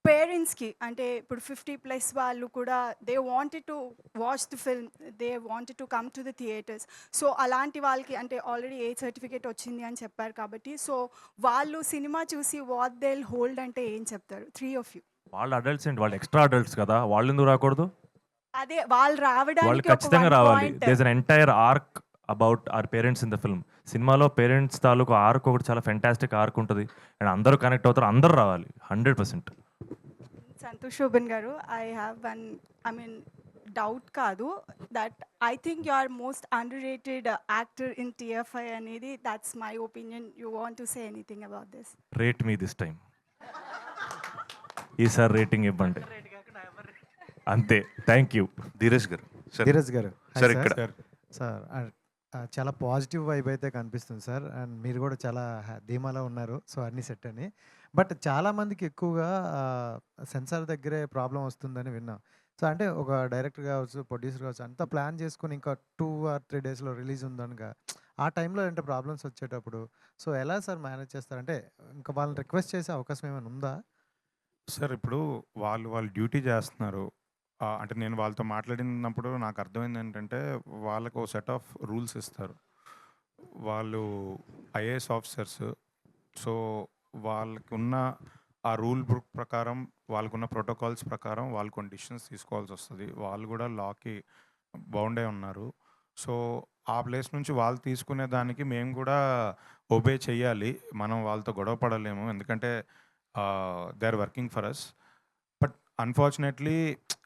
పేరెంట్స్కి అంటే ఇప్పుడు 50+ వాళ్ళు కూడా they wanted to watch the film, they wanted to come to the theatres. So అలాంటి వాళ్ళకి అంటే ఆల్రెడీ ఏ సర్టిఫికేట్ వచ్చింది అని చెప్పారు కాబట్టి, సో వాళ్ళు సినిమా చూసి వాట్ దే హోల్డ్ అంటే ఏం చెప్తారు 3 of you? వాళ్ళు అడల్ట్స్ అండి, వాళ్ళు ఎక్స్ట్రా అడల్ట్స్ కదా, వాళ్ళు ఎందుకు రాకూడదు? అదే వాళ్ళు వాళ్ళు రావడానికి ఖచ్చితంగా రావాలి. There is an entire arc about our parents in the film. సినిమాలో పేరెంట్స్ తాలూకు ఆర్క్ ఒకటి చాలా ఫెంటాస్టిక్ ఆర్క్ ఉంటుంది. అండ్ అందరూ కనెక్ట్ అవుతారు, అందరూ రావాలి 100%. Santosh Shobhan garu, I have doubt కాదు, that I think you are most underrated actor in TFI అనేది, that's my opinion. You want to say anything about this? Rate me this time. ఈసారి రేటింగ్ ఇవ్వండి అంతే. Thank you. Dheeraj garu sir ఇక్కడ సార్ చాలా పాజిటివ్ వైబ్ అయితే కనిపిస్తుంది సార్. అండ్ మీరు కూడా చాలా ధీమాలో ఉన్నారు, సో అన్ని సెట్ అని. బట్ చాలామందికి ఎక్కువగా సెన్సార్ దగ్గరే ప్రాబ్లం వస్తుందని విన్నాం. సో అంటే ఒక డైరెక్టర్ కావచ్చు, ప్రొడ్యూసర్ కావచ్చు, అంతా ప్లాన్ చేసుకుని ఇంకా 2 or 3 డేస్లో రిలీజ్ ఉందనగా ఆ టైంలో అంటే ప్రాబ్లమ్స్ వచ్చేటప్పుడు సో ఎలా సార్ మేనేజ్ చేస్తారంటే ఇంకా వాళ్ళని రిక్వెస్ట్ చేసే అవకాశం ఏమైనా ఉందా? సార్ ఇప్పుడు వాళ్ళు డ్యూటీ చేస్తున్నారు. అంటే నేను వాళ్ళతో మాట్లాడినప్పుడు నాకు అర్థమైంది ఏంటంటే, వాళ్ళకు ఒక సెట్ ఆఫ్ రూల్స్ ఇస్తారు. వాళ్ళు IAS ఆఫీసర్స్. సో వాళ్ళకున్న ఆ రూల్ బుక్ ప్రకారం, వాళ్ళకున్న ప్రోటోకాల్స్ ప్రకారం వాళ్ళు కొన్ని డిసిషన్స్ తీసుకోవాల్సి వస్తుంది. వాళ్ళు కూడా లాకి బౌండ్ అయి ఉన్నారు. సో ఆ ప్లేస్ నుంచి వాళ్ళు తీసుకునే దానికి మేము కూడా ఒబే చెయ్యాలి. మనం వాళ్ళతో గొడవ పడలేము, ఎందుకంటే they are working for us. But unfortunately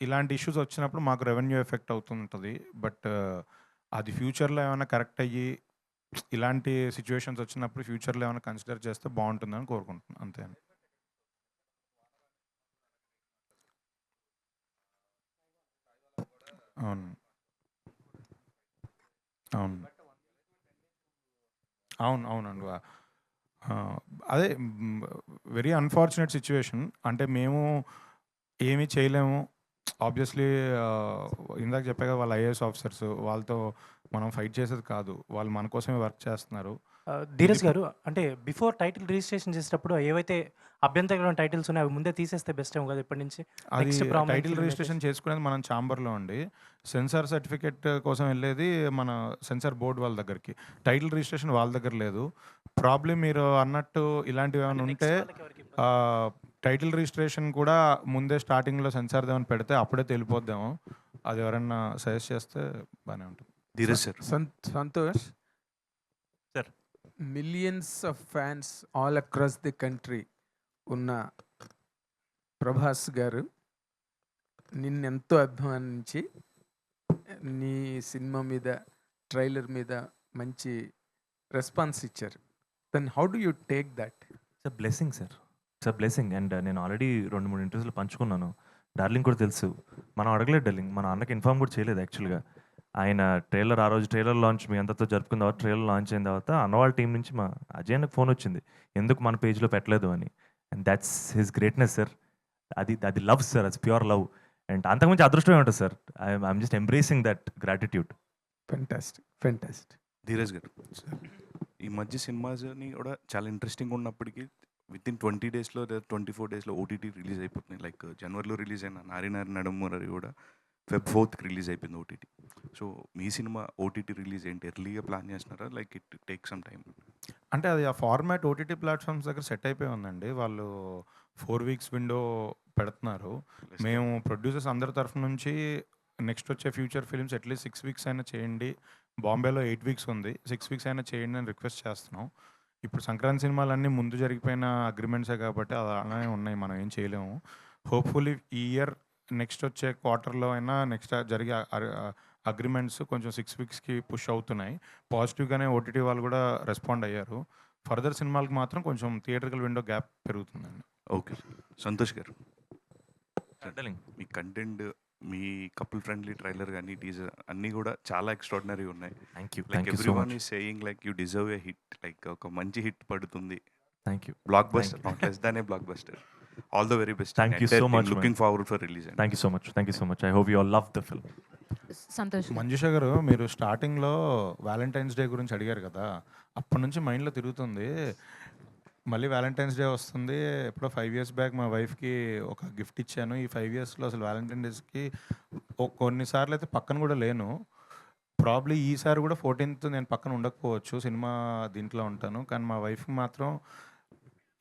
ఇలాంటి ఇష్యూస్ వచ్చినప్పుడు మాకు రెవెన్యూ ఎఫెక్ట్ అవుతుంటుంది. బట్ అది ఫ్యూచర్లో ఏమైనా కరెక్ట్ అయ్యి ఇలాంటి సిచ్యువేషన్స్ వచ్చినప్పుడు ఫ్యూచర్లో ఏమైనా కన్సిడర్ చేస్తే బాగుంటుందని కోరుకుంటున్నాను, అంతే. అవును అవును అవునండి. అదే వెరీ అన్ఫార్చునేట్ సిచ్యువేషన్. అంటే మేము ఏమీ చేయలేము. ఆబ్వియస్లీ ఇందాక చెప్పా కదా, వాళ్ళు IAS ఆఫీసర్స్, వాళ్ళతో మనం ఫైట్ చేసేది కాదు. వాళ్ళు మన కోసమే వర్క్ చేస్తున్నారు. ధీరజ్ గారు, అంటే బిఫోర్ టైటిల్ రిజిస్ట్రేషన్ చేసేటప్పుడు ఏవైతే అభ్యంతరకరమైన టైటిల్స్ ఉన్నాయో అవి ముందే తీసేస్తే బెస్ట్ ఏమో కదా ఇప్పటి నుంచి? అది టైటిల్ రిజిస్ట్రేషన్ చేసుకునేది మనం ఛాంబర్లో అండి. సెన్సార్ సర్టిఫికేట్ కోసం వెళ్ళేది మన సెన్సార్ బోర్డు వాళ్ళ దగ్గరికి. టైటిల్ రిజిస్ట్రేషన్ వాళ్ళ దగ్గర లేదు. ప్రాబ్లం మీరు అన్నట్టు ఇలాంటివి ఏమైనా ఉంటే టైటిల్ రిజిస్ట్రేషన్ కూడా ముందే స్టార్టింగ్లో సెన్సార్ దేవని పెడితే అప్పుడే తెలిపోద్దాము. అది ఎవరైనా సజెస్ట్ చేస్తే బాగానే ఉంటుంది. Dheeraj sir. Santosh sir, millions of fans all across the country ఉన్న ప్రభాస్ గారు నిన్నెంతో అభిమానించి నీ సినిమా మీద, ట్రైలర్ మీద మంచి రెస్పాన్స్ ఇచ్చారు. Then how do you take that? It's a blessing sir, it's a blessing. And నేను ఆల్రెడీ 2-3 ఇంటర్వ్యూస్లో పంచుకున్నాను. డార్లింగ్ కూడా తెలుసు, మనం అడగలేదు డార్లింగ్, మన అన్నకి ఇన్ఫార్మ్ కూడా చేయలేదు యాక్చువల్గా. ఆయన ట్రైలర్, ఆ రోజు ట్రైలర్ లాంచ్ మీ అందరితో జరుపుకున్న తర్వాత ట్రైలర్ లాంచ్ అయిన తర్వాత అన్నవాళ్ళ టీం నుంచి మా అజయ్ అన్నకు ఫోన్ వచ్చింది, ఎందుకు మన పేజ్లో పెట్టలేదు అని. And that's his greatness sir. అది లవ్ సార్, అది ప్యూర్ లవ్. అండ్ అంతకుమించి అదృష్టమే ఉంటుంది sir. I'm just embracing that gratitude. Fantastic. Dheeraj గారు, ఈ మధ్య సినిమాస్ని కూడా చాలా ఇంట్రెస్టింగ్ ఉన్నప్పటికీ విత్ ఇన్ 20 డేస్లో లేదా 24 డేస్లో ఓటీటీ రిలీజ్ అయిపోతున్నాయి. లైక్ జనవరిలో రిలీజ్ అయిన నారి నడుమురరి కూడా Feb 4th రిలీజ్ అయిపోయింది ఓటీటీ. సో మీ సినిమా ఓటీటీ రిలీజ్ ఏంటి, ఎర్లీగా ప్లాన్ చేస్తున్నారా, like it take some time? అంటే అది ఆ ఫార్మాట్ ఓటీటీ ప్లాట్ఫామ్స్ దగ్గర సెట్ అయిపోయి ఉందండి. వాళ్ళు 4 వీక్స్ విండో పెడుతున్నారు. మేము ప్రొడ్యూసర్స్ అందరి తరఫు నుంచి నెక్స్ట్ వచ్చే ఫ్యూచర్ ఫిల్మ్స్ అట్లీస్ట్ 6 వీక్స్ అయినా చేయండి, బాంబేలో 8 వీక్స్ ఉంది, 6 వీక్స్ అయినా చేయండి అని రిక్వెస్ట్ చేస్తున్నాం. ఇప్పుడు సంక్రాంతి సినిమాలన్నీ ముందు జరిగిపోయిన అగ్రిమెంట్సే కాబట్టి అది అలానే ఉన్నాయి, మనం ఏం చేయలేము. హోప్ఫుల్లీ ఈ ఇయర్ నెక్స్ట్ వచ్చే క్వార్టర్లో అయినా నెక్స్ట్ జరిగే అగ్రిమెంట్స్ కొంచెం 6 వీక్స్కి పుష్ అవుతున్నాయి. పాజిటివ్గానే ఓటీటీ వాళ్ళు కూడా రెస్పాండ్ అయ్యారు. ఫర్దర్ సినిమాలకు మాత్రం కొంచెం థియేటర్కల్ విండో గ్యాప్ పెరుగుతుందండి. ఓకే, సంతోష్ గారు, డార్లింగ్ మీ కంటెంట్, మీ కపుల్ ఫ్రెండ్లీ ట్రైలర్ కానీ టీజర్ అన్నీ కూడా చాలా ఎక్స్ట్రాడినరీ ఉన్నాయి. Thank you, like thank you so everyone much. Is saying like you deserve a hit, like ఒక మంచి హిట్ పడుతుంది. Thank you, blockbuster, not less than a blockbuster. All the very best. Thank you so much. Looking forward for release. Thank you so much, thank you so much. I hope you all love the film. Santosh. Manjusha గారు, మీరు స్టార్టింగ్లో వ్యాలంటైన్స్ డే గురించి అడిగారు కదా, అప్పటి నుంచి మైండ్లో తిరుగుతుంది. మళ్ళీ వ్యాలంటైన్స్ డే వస్తుంది, ఎప్పుడో 5 years బ్యాక్ మా వైఫ్కి ఒక గిఫ్ట్ ఇచ్చాను. ఈ 5 yearsలో అసలు వ్యాలంటైన్ డేస్కి కొన్నిసార్లు అయితే పక్కన కూడా లేను. ప్రాబ్లీ ఈసారి కూడా 14th నేను పక్కన ఉండకపోవచ్చు, సినిమా దీంట్లో ఉంటాను. కానీ మా వైఫ్కి మాత్రం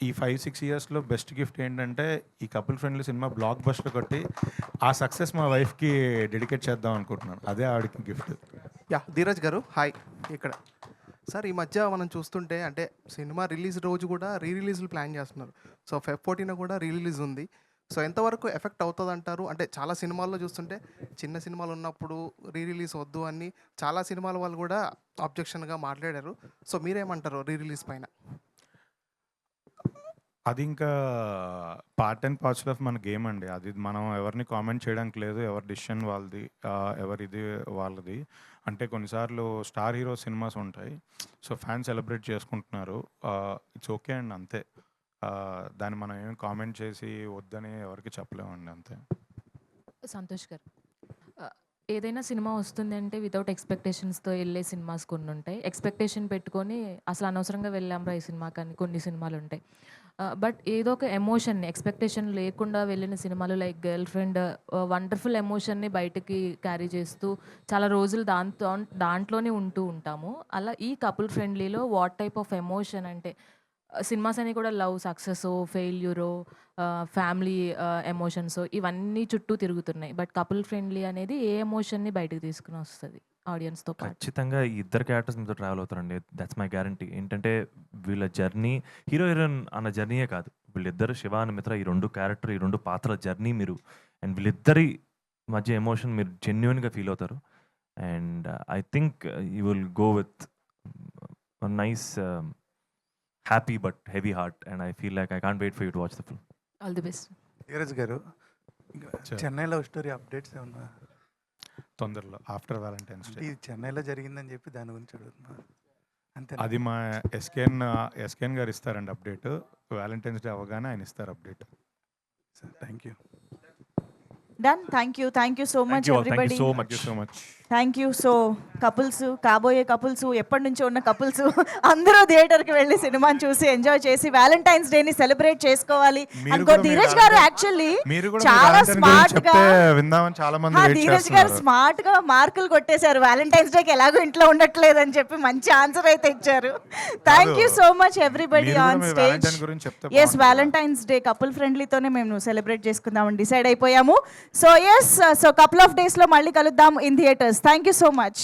ఈ 5-6 yearsలో బెస్ట్ గిఫ్ట్ ఏంటంటే ఈ couple friendly cinema block buster కొట్టి ఆ సక్సెస్ మా వైఫ్కి డెడికేట్ చేద్దాం అనుకుంటున్నాను. అదే ఆవిడకి గిఫ్ట్. యా, ధీరజ్ గారు హాయ్. ఇక్కడ సార్ ఈ మధ్య మనం చూస్తుంటే అంటే సినిమా రిలీజ్ రోజు కూడా రిలీజ్లు ప్లాన్ చేస్తున్నారు. సో Feb 14 కూడా రిలీజ్ ఉంది. సో ఎంతవరకు ఎఫెక్ట్ అవుతుంది అంటారు? అంటే చాలా సినిమాల్లో చూస్తుంటే చిన్న సినిమాలు ఉన్నప్పుడు రిలీజ్ వద్దు అని చాలా సినిమాల వాళ్ళు కూడా అబ్జెక్షన్గా మాట్లాడారు. సో మీరేమంటారు రిలీజ్ పైన? అది ఇంకా పార్ట్ అండ్ పార్సల్ ఆఫ్ మన గేమ్ అండి. అది మనం ఎవరిని కామెంట్ చేయడానికి లేదు, ఎవరి డిసిషన్ వాళ్ళది, ఎవరిది వాళ్ళది. అంటే కొన్నిసార్లు స్టార్ హీరో సినిమాస్ ఉంటాయి, సో ఫ్యాన్స్ సెలబ్రేట్ చేసుకుంటున్నారు, ఇట్స్ ఓకే అండి, అంతే. దాన్ని మనం ఏం కామెంట్ చేసి వద్దని ఎవరికి చెప్పలేమండి, అంతే. సంతోష్ గారు, ఏదైనా సినిమా వస్తుంది అంటే వితౌట్ ఎక్స్పెక్టేషన్స్తో వెళ్ళే సినిమాస్ కొన్ని ఉంటాయి. ఎక్స్పెక్టేషన్ పెట్టుకొని అసలు అనవసరంగా వెళ్ళాంరా ఈ సినిమా కానీ కొన్ని సినిమాలు ఉంటాయి. బట్ ఏదో ఒక ఎమోషన్ని ఎక్స్పెక్టేషన్ లేకుండా వెళ్ళిన సినిమాలు లైక్ గర్ల్ ఫ్రెండ్ వండర్ఫుల్ ఎమోషన్ని బయటకి క్యారీ చేస్తూ చాలా రోజులు దాంట్లోనే ఉంటూ ఉంటాము. అలా ఈ కపుల్ ఫ్రెండ్లీలో వాట్ టైప్ ఆఫ్ ఎమోషన్ అంటే సినిమాస్ అని కూడా లవ్ సక్సెస్, ఫెయిల్యూరో, ఫ్యామిలీ ఎమోషన్స్ ఇవన్నీ చుట్టూ తిరుగుతున్నాయి. బట్ కపుల్ ఫ్రెండ్లీ అనేది ఏ ఎమోషన్ని బయటకు తీసుకుని వస్తుంది ఆడియన్స్తో పాటు. ఖచ్చితంగా ఈ ఇద్దరు క్యారెక్టర్స్ మీతో ట్రావెల్ అవుతారండి, దట్స్ మై గ్యారంటీ. ఏంటంటే వీళ్ళ జర్నీ హీరో హీరోయిన్ అన్న జర్నీయే కాదు, వీళ్ళిద్దరు శివ అని మిత్ర, ఈ 2 క్యారెక్టర్, ఈ 2 పాత్రల జర్నీ మీరు, అండ్ వీళ్ళిద్దరి మధ్య ఎమోషన్ మీరు జెన్యున్గా ఫీల్ అవుతారు. And I think you will go with nice happy but heavy heart, and I feel like I can't wait for you to watch the film. All the best. Dheeraj garu, Chennai love story updates ఏమన్నా? తొందరలో ఆఫ్టర్ వ్యాలంటైన్స్ డే. ఇది చెన్నైలో జరిగిందని చెప్పి దాని గురించి అడుగుతున్నారు అంతే. అది మా ఎస్కేఎన్ గారు ఇస్తారండి అప్డేట్. వ్యాలంటైన్స్ డే అవగానే ఆయన ఇస్తారు update. Thank you. Done. Thank you so much everybody. Thank you. So couples, కాబోయే కపుల్స్, ఎప్పటి నుంచో ఉన్న కపుల్స్ అందరూ థియేటర్కి వెళ్ళి సినిమాని చూసి ఎంజాయ్ చేసి వ్యాలంటైన్స్ డేని సెలబ్రేట్ చేసుకోవాలి అనుకో. ధీరజ్ గారు యాక్చువల్లీ చాలా స్మార్ట్ గా ధీరజ్ గారు స్మార్ట్ గా మార్కులు కొట్టేశారు. వ్యాలంటైన్స్ డేకి ఎలాగో ఇంట్లో ఉండట్లేదు అని చెప్పి మంచి ఆన్సర్ అయితే ఇచ్చారు. Thank you so much everybody on stage. Yes, Valentine's day couple ఫ్రెండ్లీతోనే మేము సెలబ్రేట్ చేసుకుందామని డిసైడ్ అయిపోయాము. So yes, so couple of డేస్లో మళ్ళీ కలుద్దాం in theatres. Thank you so much.